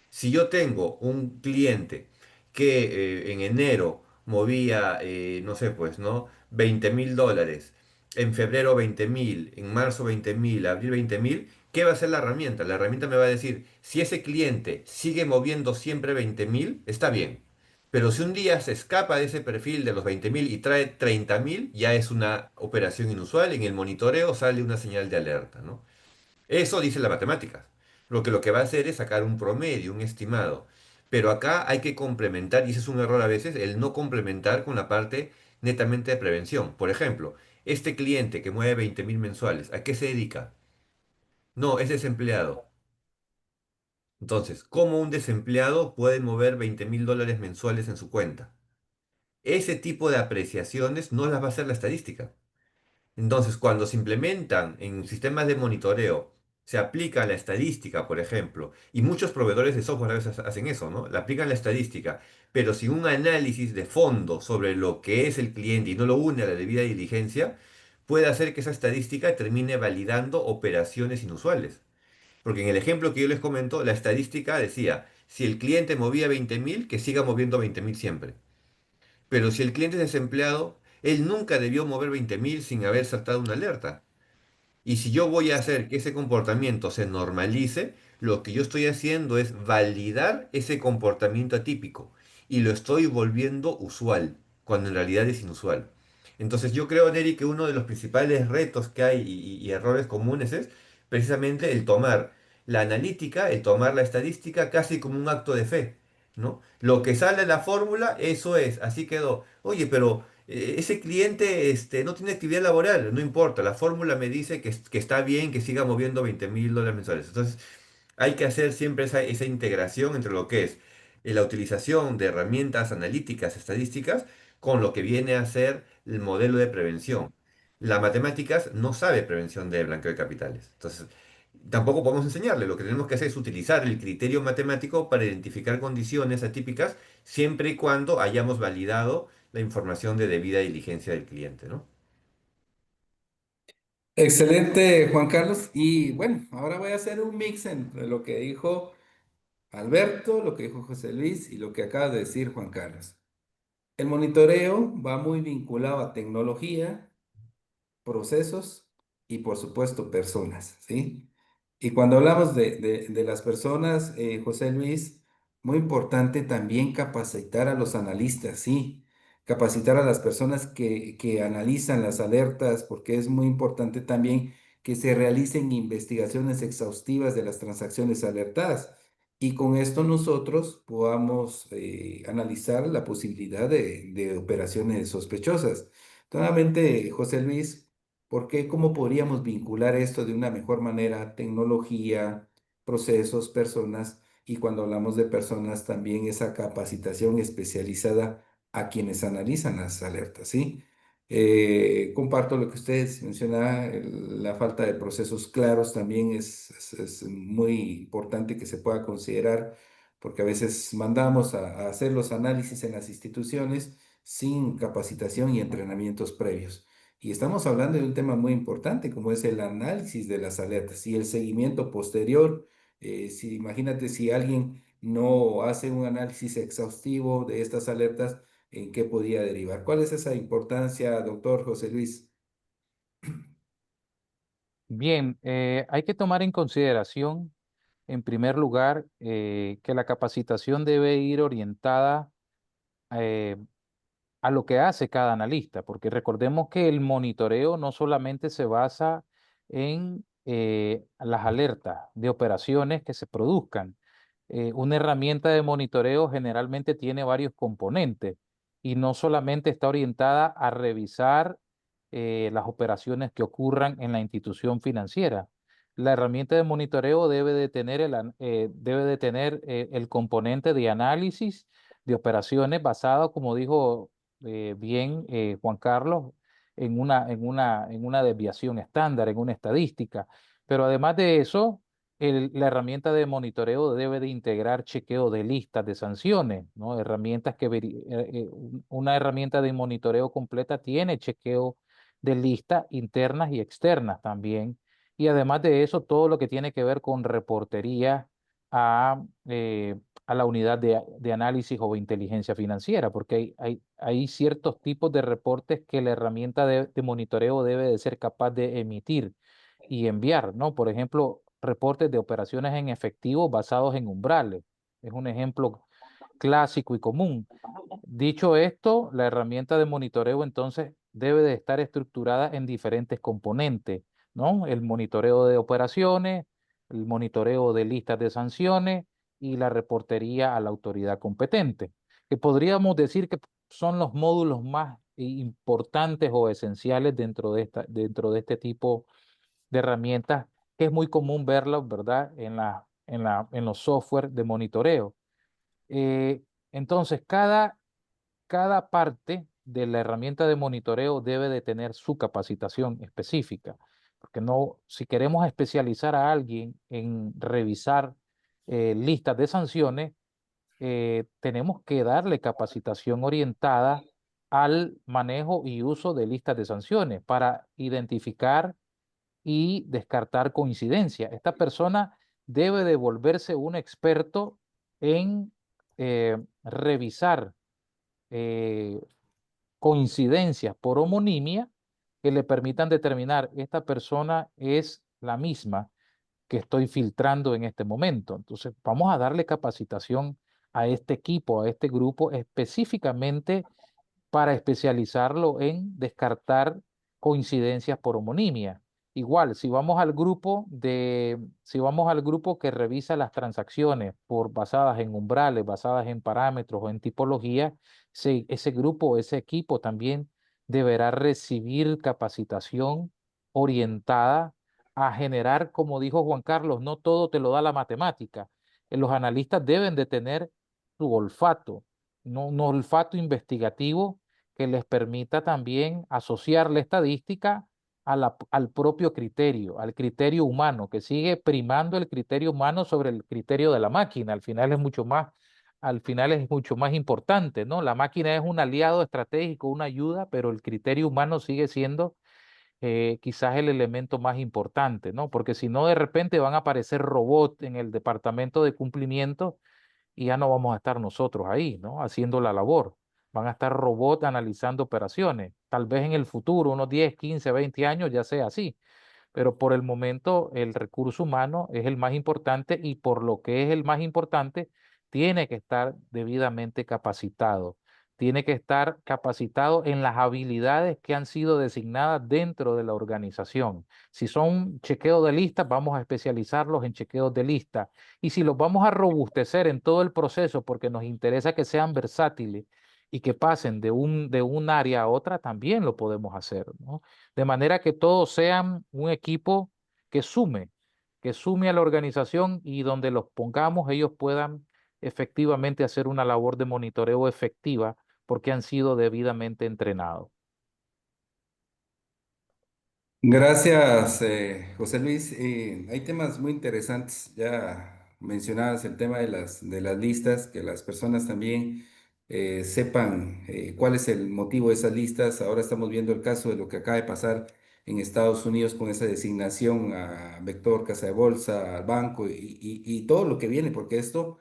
Si yo tengo un cliente que en enero movía, no sé, pues, ¿no? 20.000 dólares, en febrero 20.000, en marzo 20.000, abril 20.000, ¿qué va a hacer la herramienta? La herramienta me va a decir, si ese cliente sigue moviendo siempre 20.000, está bien. Pero si un día se escapa de ese perfil de los 20.000 y trae 30.000, ya es una operación inusual. En el monitoreo sale una señal de alerta, ¿no? Eso dice la matemática. Lo que va a hacer es sacar un promedio, un estimado. Pero acá hay que complementar, y ese es un error a veces, el no complementar con la parte netamente de prevención. Por ejemplo, este cliente que mueve 20.000 mensuales, ¿a qué se dedica? No, es desempleado. Entonces, ¿cómo un desempleado puede mover 20.000 dólares mensuales en su cuenta? Ese tipo de apreciaciones no las va a hacer la estadística. Entonces, cuando se implementan en sistemas de monitoreo, se aplica la estadística, por ejemplo, y muchos proveedores de software a veces hacen eso, ¿no? Le aplican la estadística, pero sin un análisis de fondo sobre lo que es el cliente y no lo une a la debida diligencia, puede hacer que esa estadística termine validando operaciones inusuales. Porque en el ejemplo que yo les comento, la estadística decía, si el cliente movía 20.000, que siga moviendo 20.000 siempre. Pero si el cliente es desempleado, él nunca debió mover 20.000 sin haber saltado una alerta. Y si yo voy a hacer que ese comportamiento se normalice, lo que yo estoy haciendo es validar ese comportamiento atípico y lo estoy volviendo usual, cuando en realidad es inusual. Entonces yo creo, Neri, que uno de los principales retos que hay y errores comunes es precisamente el tomar la analítica, el tomar la estadística casi como un acto de fe, ¿no? Lo que sale en la fórmula, eso es, así quedó. Oye, pero ese cliente no tiene actividad laboral, no importa, la fórmula me dice que está bien que siga moviendo $20.000 mensuales. Entonces, hay que hacer siempre esa integración entre lo que es la utilización de herramientas analíticas, estadísticas, con lo que viene a ser el modelo de prevención. La matemáticas no sabe prevención de blanqueo de capitales. Entonces, tampoco podemos enseñarle. Lo que tenemos que hacer es utilizar el criterio matemático para identificar condiciones atípicas siempre y cuando hayamos validado la información de debida diligencia del cliente, ¿no? Excelente, Juan Carlos. Y bueno, ahora voy a hacer un mix entre lo que dijo Alberto, lo que dijo José Luis y lo que acaba de decir Juan Carlos. El monitoreo va muy vinculado a tecnología, procesos y por supuesto personas, ¿sí? Y cuando hablamos de las personas, José Luis, muy importante también capacitar a los analistas, ¿sí? Capacitar a las personas que analizan las alertas, porque es muy importante también que se realicen investigaciones exhaustivas de las transacciones alertadas. Y con esto nosotros podamos analizar la posibilidad de operaciones sospechosas. Nuevamente, José Luis, ¿por qué? ¿Cómo podríamos vincular esto de una mejor manera? Tecnología, procesos, personas, y cuando hablamos de personas, también esa capacitación especializada a quienes analizan las alertas, ¿sí? Comparto lo que ustedes mencionaban, la falta de procesos claros también es muy importante que se pueda considerar, porque a veces mandamos a hacer los análisis en las instituciones sin capacitación y entrenamientos previos. Y estamos hablando de un tema muy importante como es el análisis de las alertas y el seguimiento posterior. Si, imagínate si alguien no hace un análisis exhaustivo de estas alertas, ¿en qué podría derivar? ¿Cuál es esa importancia, doctor José Luis? Bien, hay que tomar en consideración, en primer lugar, que la capacitación debe ir orientada eh, a lo que hace cada analista, porque recordemos que el monitoreo no solamente se basa en las alertas de operaciones que se produzcan. Una herramienta de monitoreo generalmente tiene varios componentes y no solamente está orientada a revisar las operaciones que ocurran en la institución financiera. La herramienta de monitoreo debe de tener el componente de análisis de operaciones basado, como dijo bien Juan Carlos, en una desviación estándar, en una estadística. Pero además de eso, la herramienta de monitoreo debe de integrar chequeo de listas de sanciones, ¿no? Una herramienta de monitoreo completa tiene chequeo de listas internas y externas también. Y además de eso, todo lo que tiene que ver con reportería a, eh, a la unidad de análisis o inteligencia financiera, porque hay ciertos tipos de reportes que la herramienta de monitoreo debe de ser capaz de emitir y enviar, ¿no? Por ejemplo, reportes de operaciones en efectivo basados en umbrales. Es un ejemplo clásico y común. Dicho esto, la herramienta de monitoreo entonces debe de estar estructurada en diferentes componentes, ¿no? El monitoreo de operaciones, el monitoreo de listas de sanciones y la reportería a la autoridad competente, que podríamos decir que son los módulos más importantes o esenciales dentro de este tipo de herramientas, que es muy común verlos, ¿verdad? En los software de monitoreo. Eh, entonces, cada parte de la herramienta de monitoreo debe de tener su capacitación específica, porque no, si queremos especializar a alguien en revisar listas de sanciones, tenemos que darle capacitación orientada al manejo y uso de listas de sanciones para identificar y descartar coincidencia. Esta persona debe de volverse un experto en revisar coincidencias por homonimia que le permitan determinar esta persona es la misma que estoy filtrando en este momento. Entonces, vamos a darle capacitación a este equipo, a este grupo, específicamente para especializarlo en descartar coincidencias por homonimia. Igual, si vamos al grupo que revisa las transacciones basadas en umbrales, basadas en parámetros o en tipología, ese grupo, ese equipo también deberá recibir capacitación orientada a generar, como dijo Juan Carlos, no todo te lo da la matemática. Los analistas deben de tener su olfato, no, un olfato investigativo que les permita también asociar la estadística al propio criterio, al criterio humano, que sigue primando el criterio humano sobre el criterio de la máquina. Al final es mucho más importante, ¿no? La máquina es un aliado estratégico, una ayuda, pero el criterio humano sigue siendo quizás el elemento más importante, ¿no? Porque si no, de repente van a aparecer robots en el departamento de cumplimiento y ya no vamos a estar nosotros ahí, ¿no? Haciendo la labor. Van a estar robots analizando operaciones. Tal vez en el futuro, unos 10, 15, 20 años ya sea así, pero por el momento el recurso humano es el más importante y por lo que es el más importante, tiene que estar debidamente capacitado. Tiene que estar capacitado en las habilidades que han sido designadas dentro de la organización. Si son chequeos de listas, vamos a especializarlos en chequeos de lista. Y si los vamos a robustecer en todo el proceso porque nos interesa que sean versátiles y que pasen de un área a otra, también lo podemos hacer, ¿no? De manera que todos sean un equipo que sume, que sume a la organización y donde los pongamos ellos puedan efectivamente hacer una labor de monitoreo efectiva porque han sido debidamente entrenados. Gracias, José Luis. Hay temas muy interesantes. Ya mencionabas el tema de las listas, que las personas también sepan cuál es el motivo de esas listas. Ahora estamos viendo el caso de lo que acaba de pasar en Estados Unidos con esa designación a Vector, Casa de Bolsa, al banco y todo lo que viene, porque esto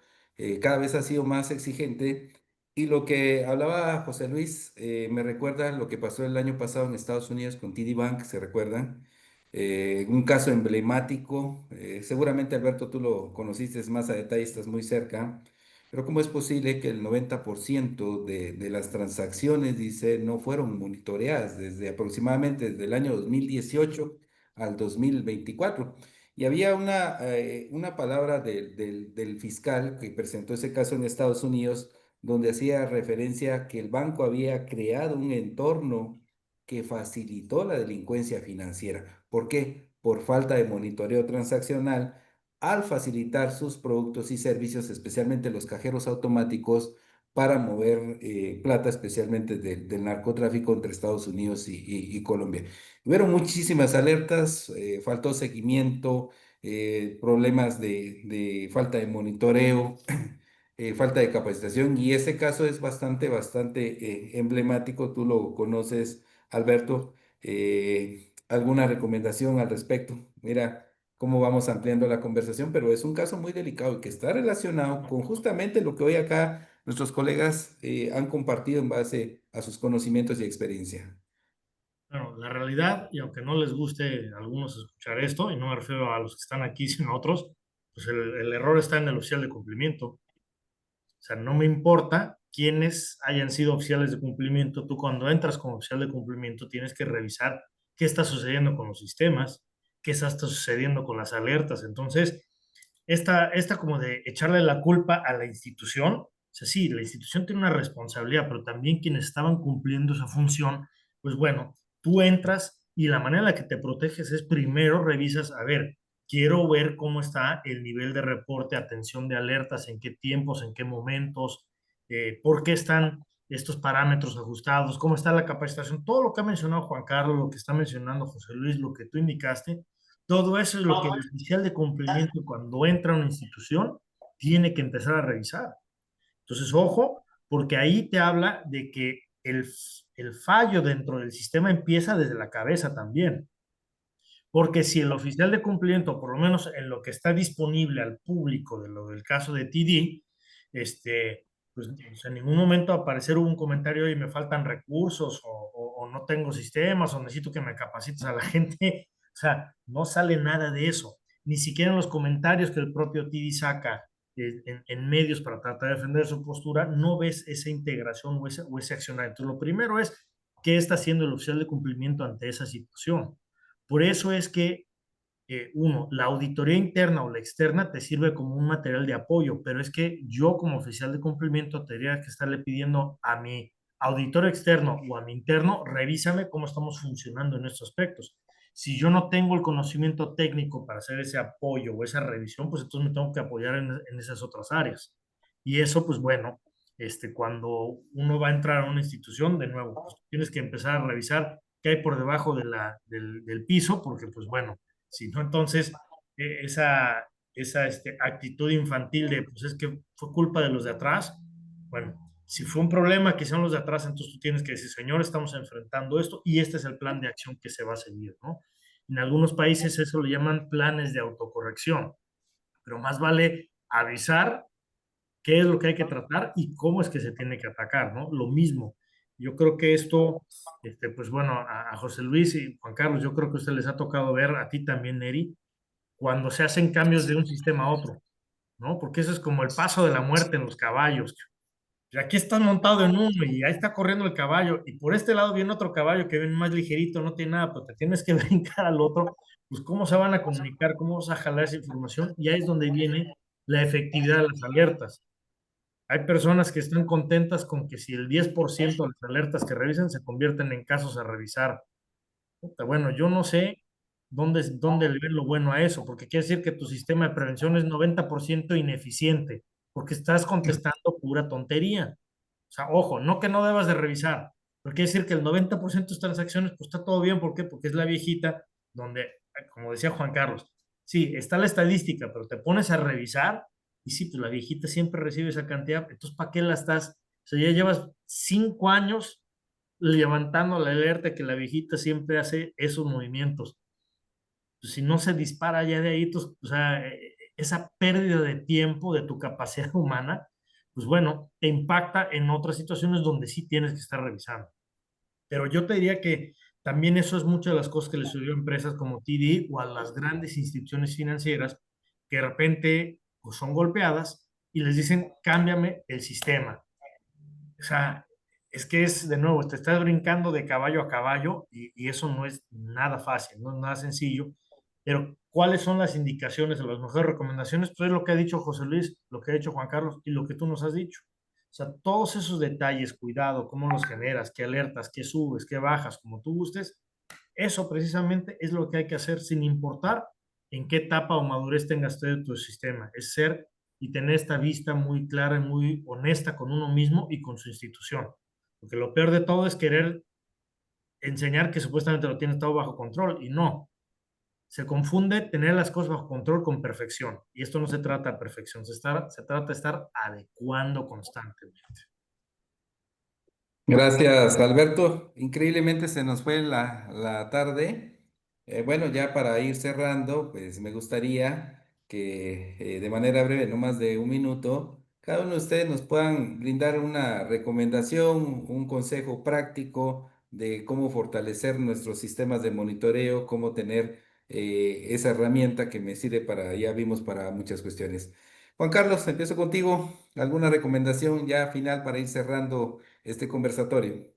cada vez ha sido más exigente. Y lo que hablaba José Luis me recuerda lo que pasó el año pasado en Estados Unidos con TD Bank, ¿se recuerdan? Un caso emblemático, seguramente Alberto tú lo conociste más a detalle, estás muy cerca, pero ¿cómo es posible que el 90% de las transacciones, dice, no fueron monitoreadas desde aproximadamente desde el año 2018 al 2024? Y había una palabra del fiscal que presentó ese caso en Estados Unidos donde hacía referencia a que el banco había creado un entorno que facilitó la delincuencia financiera. ¿Por qué? Por falta de monitoreo transaccional al facilitar sus productos y servicios, especialmente los cajeros automáticos, para mover plata, especialmente del narcotráfico entre Estados Unidos y Colombia. Hubieron muchísimas alertas, faltó seguimiento, problemas de falta de monitoreo, falta de capacitación y ese caso es bastante emblemático, tú lo conoces, Alberto. ¿Alguna recomendación al respecto? Mira cómo vamos ampliando la conversación, pero es un caso muy delicado y que está relacionado con justamente lo que hoy acá nuestros colegas han compartido en base a sus conocimientos y experiencia. Bueno, la realidad, y aunque no les guste a algunos escuchar esto, y no me refiero a los que están aquí, sino a otros, pues el error está en el oficial de cumplimiento. O sea, no me importa quiénes hayan sido oficiales de cumplimiento. Tú cuando entras como oficial de cumplimiento tienes que revisar qué está sucediendo con los sistemas, qué está sucediendo con las alertas. Entonces, esta como de echarle la culpa a la institución, o sea, sí, la institución tiene una responsabilidad, pero también quienes estaban cumpliendo esa función, pues bueno, tú entras y la manera en la que te proteges es primero revisas, a ver, quiero ver cómo está el nivel de reporte, atención de alertas, en qué tiempos, en qué momentos, por qué están estos parámetros ajustados, cómo está la capacitación, todo lo que ha mencionado Juan Carlos, lo que está mencionando José Luis, lo que tú indicaste, todo eso es lo que el oficial de cumplimiento cuando entra a una institución tiene que empezar a revisar. Entonces, ojo, porque ahí te habla de que el fallo dentro del sistema empieza desde la cabeza también. Porque si el oficial de cumplimiento, por lo menos en lo que está disponible al público de lo del caso de TD, este, pues en ningún momento aparecer un comentario y me faltan recursos o no tengo sistemas o necesito que me capacites a la gente. O sea, no sale nada de eso. Ni siquiera en los comentarios que el propio TD saca en medios para tratar de defender su postura, no ves esa integración o ese accionar. Entonces, lo primero es qué está haciendo el oficial de cumplimiento ante esa situación. Por eso es que uno, la auditoría interna o la externa te sirve como un material de apoyo, pero es que yo como oficial de cumplimiento tendría que estarle pidiendo a mi auditor externo o a mi interno, revísame cómo estamos funcionando en estos aspectos. Si yo no tengo el conocimiento técnico para hacer ese apoyo o esa revisión, pues entonces me tengo que apoyar en esas otras áreas. Y eso, pues bueno, cuando uno va a entrar a una institución, de nuevo, pues tienes que empezar a revisar qué hay por debajo del piso, porque pues bueno, si no, entonces esa actitud infantil de, pues es que fue culpa de los de atrás, bueno, si fue un problema que son los de atrás, entonces tú tienes que decir, señor, estamos enfrentando esto y este es el plan de acción que se va a seguir, ¿no? En algunos países eso le llaman planes de autocorrección, pero más vale avisar qué es lo que hay que tratar y cómo es que se tiene que atacar, ¿no? Lo mismo. Yo creo que esto, pues bueno, a José Luis y Juan Carlos, yo creo que a ustedes les ha tocado ver, a ti también, Neri, cuando se hacen cambios de un sistema a otro, ¿no? Porque eso es como el paso de la muerte en los caballos. Y aquí estás montado en uno y ahí está corriendo el caballo y por este lado viene otro caballo que viene más ligerito, no tiene nada, pero te tienes que brincar al otro, pues cómo se van a comunicar, cómo vas a jalar esa información y ahí es donde viene la efectividad de las alertas. Hay personas que están contentas con que si el 10% de las alertas que revisan se convierten en casos a revisar. Puta, bueno, yo no sé dónde le ven lo bueno a eso, porque quiere decir que tu sistema de prevención es 90% ineficiente, porque estás contestando pura tontería. O sea, ojo, no que no debas de revisar, pero quiere decir que el 90% de tus transacciones, pues está todo bien. ¿Por qué? Porque es la viejita donde, como decía Juan Carlos, sí, está la estadística, pero te pones a revisar y sí, pues la viejita siempre recibe esa cantidad, entonces ¿para qué la estás? O sea, ya llevas 5 años levantando la alerta que la viejita siempre hace esos movimientos. Pues, si no se dispara ya de ahí, pues, o sea, esa pérdida de tiempo de tu capacidad humana, pues bueno, te impacta en otras situaciones donde sí tienes que estar revisando. Pero yo te diría que también eso es muchas de las cosas que le sucedió a empresas como TD o a las grandes instituciones financieras que de repente pues, son golpeadas y les dicen, cámbiame el sistema. O sea, es que es, de nuevo, te estás brincando de caballo a caballo y eso no es nada fácil, no es nada sencillo. Pero, ¿cuáles son las indicaciones o las mejores recomendaciones? Pues es lo que ha dicho José Luis, lo que ha dicho Juan Carlos y lo que tú nos has dicho. O sea, todos esos detalles, cuidado, cómo los generas, qué alertas, qué subes, qué bajas, como tú gustes, eso precisamente es lo que hay que hacer sin importar en qué etapa o madurez tengas tu sistema. Es ser y tener esta vista muy clara y muy honesta con uno mismo y con su institución. Porque lo peor de todo es querer enseñar que supuestamente lo tienes todo bajo control y no. Se confunde tener las cosas bajo control con perfección. Y esto no se trata de perfección, se trata de estar adecuando constantemente. Gracias, Alberto. Increíblemente se nos fue la tarde. Bueno, ya para ir cerrando, pues me gustaría que de manera breve, no más de un minuto, cada uno de ustedes nos puedan brindar una recomendación, un consejo práctico de cómo fortalecer nuestros sistemas de monitoreo, cómo tener esa herramienta que me sirve para, ya vimos, para muchas cuestiones. Juan Carlos, empiezo contigo. ¿Alguna recomendación ya final para ir cerrando este conversatorio?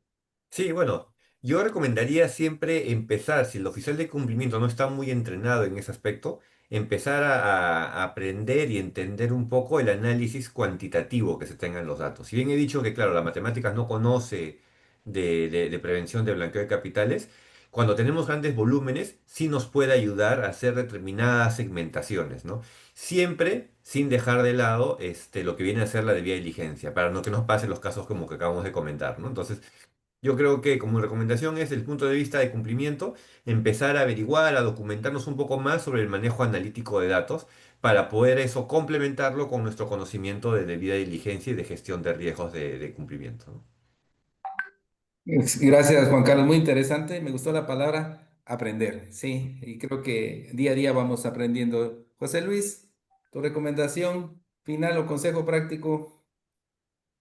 Sí, bueno, yo recomendaría siempre empezar, si el oficial de cumplimiento no está muy entrenado en ese aspecto, empezar a aprender y entender un poco el análisis cuantitativo que se tenga en los datos. Si bien he dicho que, claro, la matemáticas no conoce de prevención de blanqueo de capitales, cuando tenemos grandes volúmenes, sí nos puede ayudar a hacer determinadas segmentaciones, ¿no? Siempre sin dejar de lado lo que viene a ser la debida diligencia, para no que nos pasen los casos como que acabamos de comentar, ¿no? Entonces, yo creo que como recomendación es, desde el punto de vista de cumplimiento, empezar a averiguar, a documentarnos un poco más sobre el manejo analítico de datos para poder eso complementarlo con nuestro conocimiento de debida diligencia y de gestión de riesgos de cumplimiento, ¿no? Gracias, Juan Carlos. Muy interesante. Me gustó la palabra aprender. Sí, y creo que día a día vamos aprendiendo. José Luis, tu recomendación final o consejo práctico.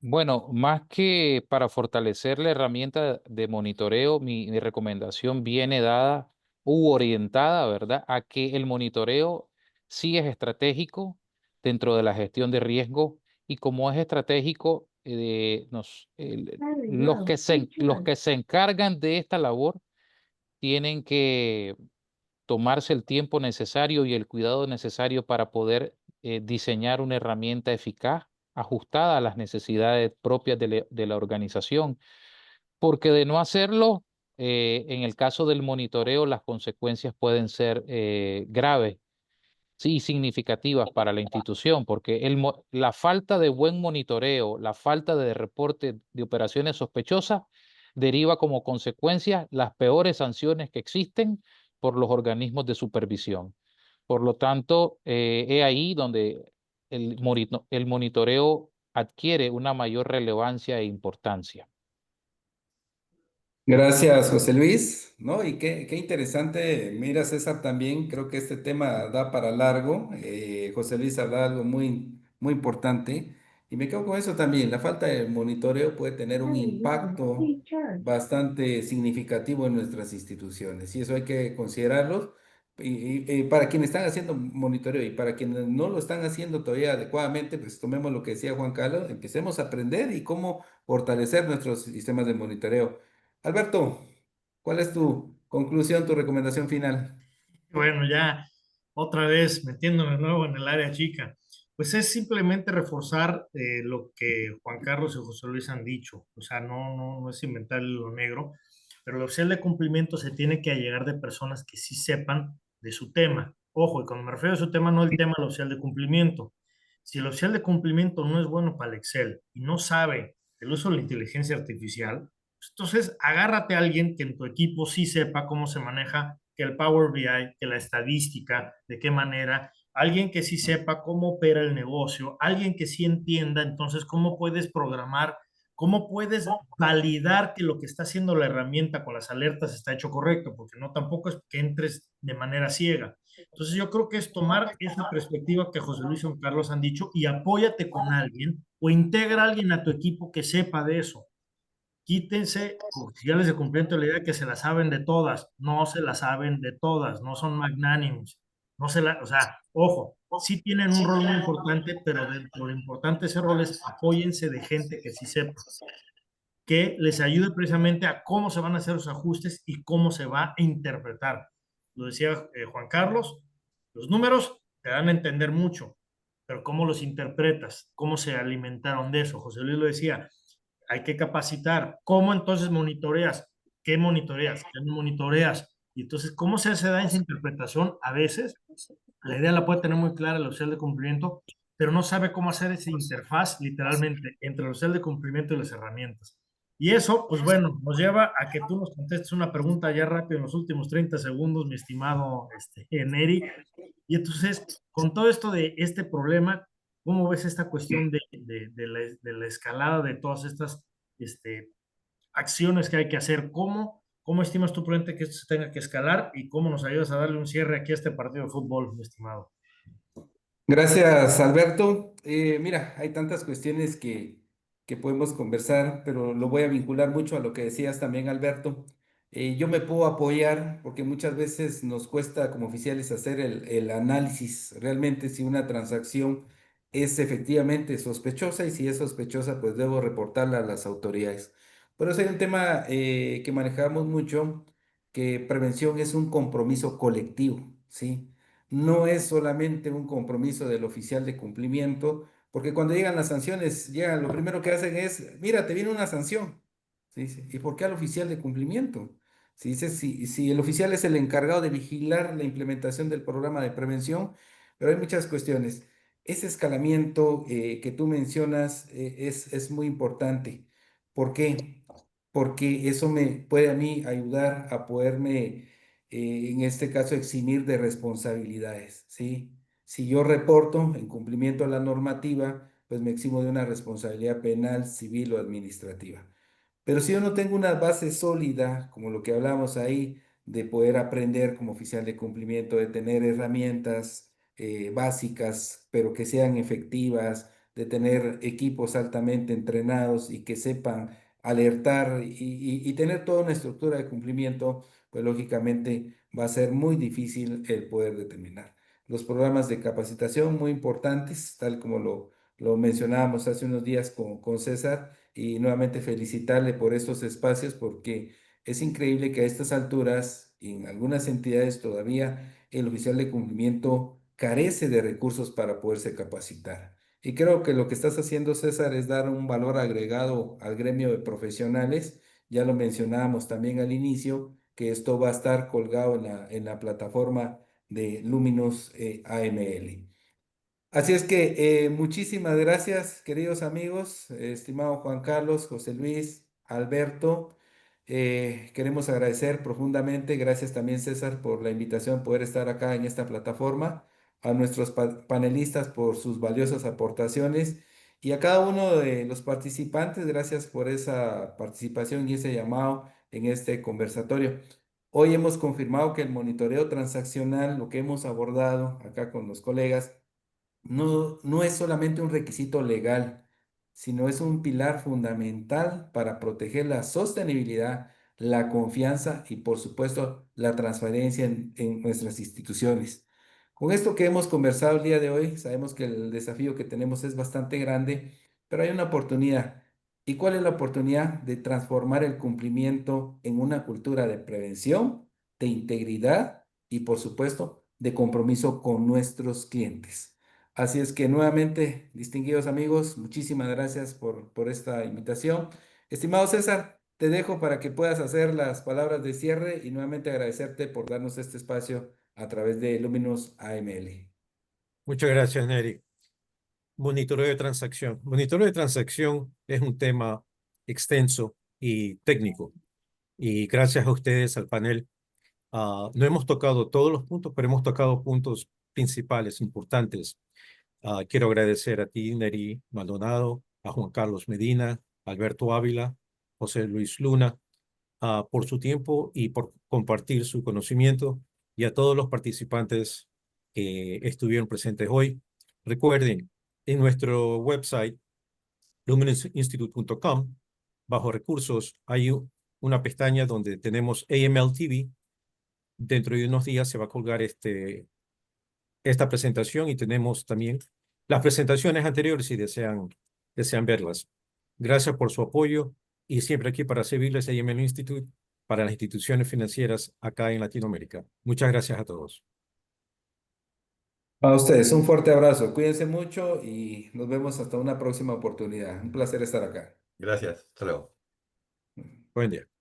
Bueno, más que para fortalecer la herramienta de monitoreo, mi recomendación viene dada u orientada, ¿verdad?, a que el monitoreo sí es estratégico dentro de la gestión de riesgo y como es estratégico, los que se encargan de esta labor tienen que tomarse el tiempo necesario y el cuidado necesario para poder diseñar una herramienta eficaz, ajustada a las necesidades propias de la organización, porque de no hacerlo, en el caso del monitoreo, las consecuencias pueden ser graves. Sí, significativas para la institución, porque la falta de buen monitoreo, la falta de reporte de operaciones sospechosas deriva como consecuencia las peores sanciones que existen por los organismos de supervisión. Por lo tanto, es ahí donde el monitoreo adquiere una mayor relevancia e importancia. Gracias, José Luis, ¿no? Y qué interesante, mira, César, también creo que este tema da para largo. José Luis habla algo muy importante y me quedo con eso también. La falta de monitoreo puede tener un impacto bastante significativo en nuestras instituciones y eso hay que considerarlo. Y para quienes están haciendo monitoreo y para quienes no lo están haciendo todavía adecuadamente, pues tomemos lo que decía Juan Carlos, empecemos a aprender y cómo fortalecer nuestros sistemas de monitoreo. Alberto, ¿cuál es tu conclusión, tu recomendación final? Bueno, ya otra vez metiéndome de nuevo en el área chica, pues es simplemente reforzar lo que Juan Carlos y José Luis han dicho. O sea, no es inventar lo negro, pero el oficial de cumplimiento se tiene que allegar de personas que sí sepan de su tema. Ojo, y cuando me refiero a su tema, no el tema del oficial de cumplimiento. Si el oficial de cumplimiento no es bueno para el Excel y no sabe el uso de la inteligencia artificial, pues entonces agárrate a alguien que en tu equipo sí sepa cómo se maneja que el Power BI, que la estadística, de qué manera, alguien que sí sepa cómo opera el negocio, alguien que sí entienda entonces cómo puedes programar, cómo puedes validar que lo que está haciendo la herramienta con las alertas está hecho correcto, porque no tampoco es que entres de manera ciega. Entonces yo creo que es tomar esa perspectiva que José Luis y Juan Carlos han dicho y apóyate con alguien o integra a alguien a tu equipo que sepa de eso. Quítense oficiales de cumplimiento de la idea que se la saben de todas, no se la saben de todas, no son magnánimos, no se la, o sea, ojo, sí tienen un rol muy importante, pero dentro de importante ese rol es apóyense de gente que sí sepa, que les ayude precisamente a cómo se van a hacer los ajustes y cómo se va a interpretar. Lo decía Juan Carlos, los números te dan a entender mucho, pero cómo los interpretas, cómo se alimentaron de eso. José Luis lo decía, hay que capacitar. ¿Cómo entonces monitoreas? ¿Qué monitoreas? ¿Qué no monitoreas? Y entonces, ¿cómo se da esa interpretación? A veces, la idea la puede tener muy clara el oficial de cumplimiento, pero no sabe cómo hacer esa interfaz literalmente entre el oficial de cumplimiento y las herramientas. Y eso, pues bueno, nos lleva a que tú nos contestes una pregunta ya rápido en los últimos 30 segundos, mi estimado Neri. Y entonces, con todo esto de este problema, ¿cómo ves esta cuestión de la escalada de todas estas este, acciones que hay que hacer? ¿Cómo estimas tú, prudente, que esto se tenga que escalar y cómo nos ayudas a darle un cierre aquí a este partido de fútbol, mi estimado? Gracias, Alberto. Mira, hay tantas cuestiones que podemos conversar, pero lo voy a vincular mucho a lo que decías también, Alberto. Yo me puedo apoyar porque muchas veces nos cuesta como oficiales hacer el análisis realmente si una transacción es efectivamente sospechosa y si es sospechosa, pues debo reportarla a las autoridades. Pero eso hay un tema que manejamos mucho, que prevención es un compromiso colectivo, ¿sí? No es solamente un compromiso del oficial de cumplimiento, porque cuando llegan las sanciones, llegan, lo primero que hacen es, mira, te viene una sanción. ¿Sí? Sí. ¿Y por qué al oficial de cumplimiento? Si el oficial es el encargado de vigilar la implementación del programa de prevención, pero hay muchas cuestiones. Ese escalamiento que tú mencionas es muy importante. ¿Por qué? Porque eso me puede a mí ayudar a poderme en este caso, eximir de responsabilidades, ¿sí? Si yo reporto en cumplimiento a la normativa, pues me eximo de una responsabilidad penal, civil o administrativa. Pero si yo no tengo una base sólida, como lo que hablamos ahí, de poder aprender como oficial de cumplimiento, de tener herramientas básicas, pero que sean efectivas, de tener equipos altamente entrenados y que sepan alertar y tener toda una estructura de cumplimiento, pues lógicamente va a ser muy difícil el poder determinar. Los programas de capacitación muy importantes, tal como lo mencionábamos hace unos días con César, y nuevamente felicitarle por estos espacios porque es increíble que a estas alturas, en algunas entidades todavía, el oficial de cumplimiento carece de recursos para poderse capacitar. Y creo que lo que estás haciendo, César, es dar un valor agregado al gremio de profesionales. Ya lo mencionábamos también al inicio, que esto va a estar colgado en la plataforma de Luminous AML. Así es que muchísimas gracias, queridos amigos, estimado Juan Carlos, José Luis, Alberto. Queremos agradecer profundamente, gracias también César por la invitación a poder estar acá en esta plataforma, a nuestros panelistas por sus valiosas aportaciones y a cada uno de los participantes, gracias por esa participación y ese llamado en este conversatorio. Hoy hemos confirmado que el monitoreo transaccional, lo que hemos abordado acá con los colegas, no es solamente un requisito legal, sino es un pilar fundamental para proteger la sostenibilidad, la confianza y, por supuesto, la transparencia en nuestras instituciones. Con esto que hemos conversado el día de hoy, sabemos que el desafío que tenemos es bastante grande, pero hay una oportunidad. ¿Y cuál es la oportunidad? De transformar el cumplimiento en una cultura de prevención, de integridad y, por supuesto, de compromiso con nuestros clientes. Así es que nuevamente, distinguidos amigos, muchísimas gracias por esta invitación. Estimado César, te dejo para que puedas hacer las palabras de cierre y nuevamente agradecerte por darnos este espacio a través de Luminous AML. Muchas gracias, Neri. Monitoreo de transacción. Monitoreo de transacción es un tema extenso y técnico. Y gracias a ustedes, al panel, no hemos tocado todos los puntos, pero hemos tocado puntos principales, importantes. Quiero agradecer a ti, Neri Maldonado, a Juan Carlos Medina, Alberto Ávila, José Luis Luna, por su tiempo y por compartir su conocimiento, y a todos los participantes que estuvieron presentes hoy. Recuerden, en nuestro website, luminusinstitute.com, bajo recursos, hay una pestaña donde tenemos AML TV. Dentro de unos días se va a colgar esta presentación y tenemos también las presentaciones anteriores si desean verlas. Gracias por su apoyo y siempre aquí para servirles a AML Institute para las instituciones financieras acá en Latinoamérica. Muchas gracias a todos. A ustedes, un fuerte abrazo, cuídense mucho y nos vemos hasta una próxima oportunidad. Un placer estar acá. Gracias. Hasta luego. Buen día.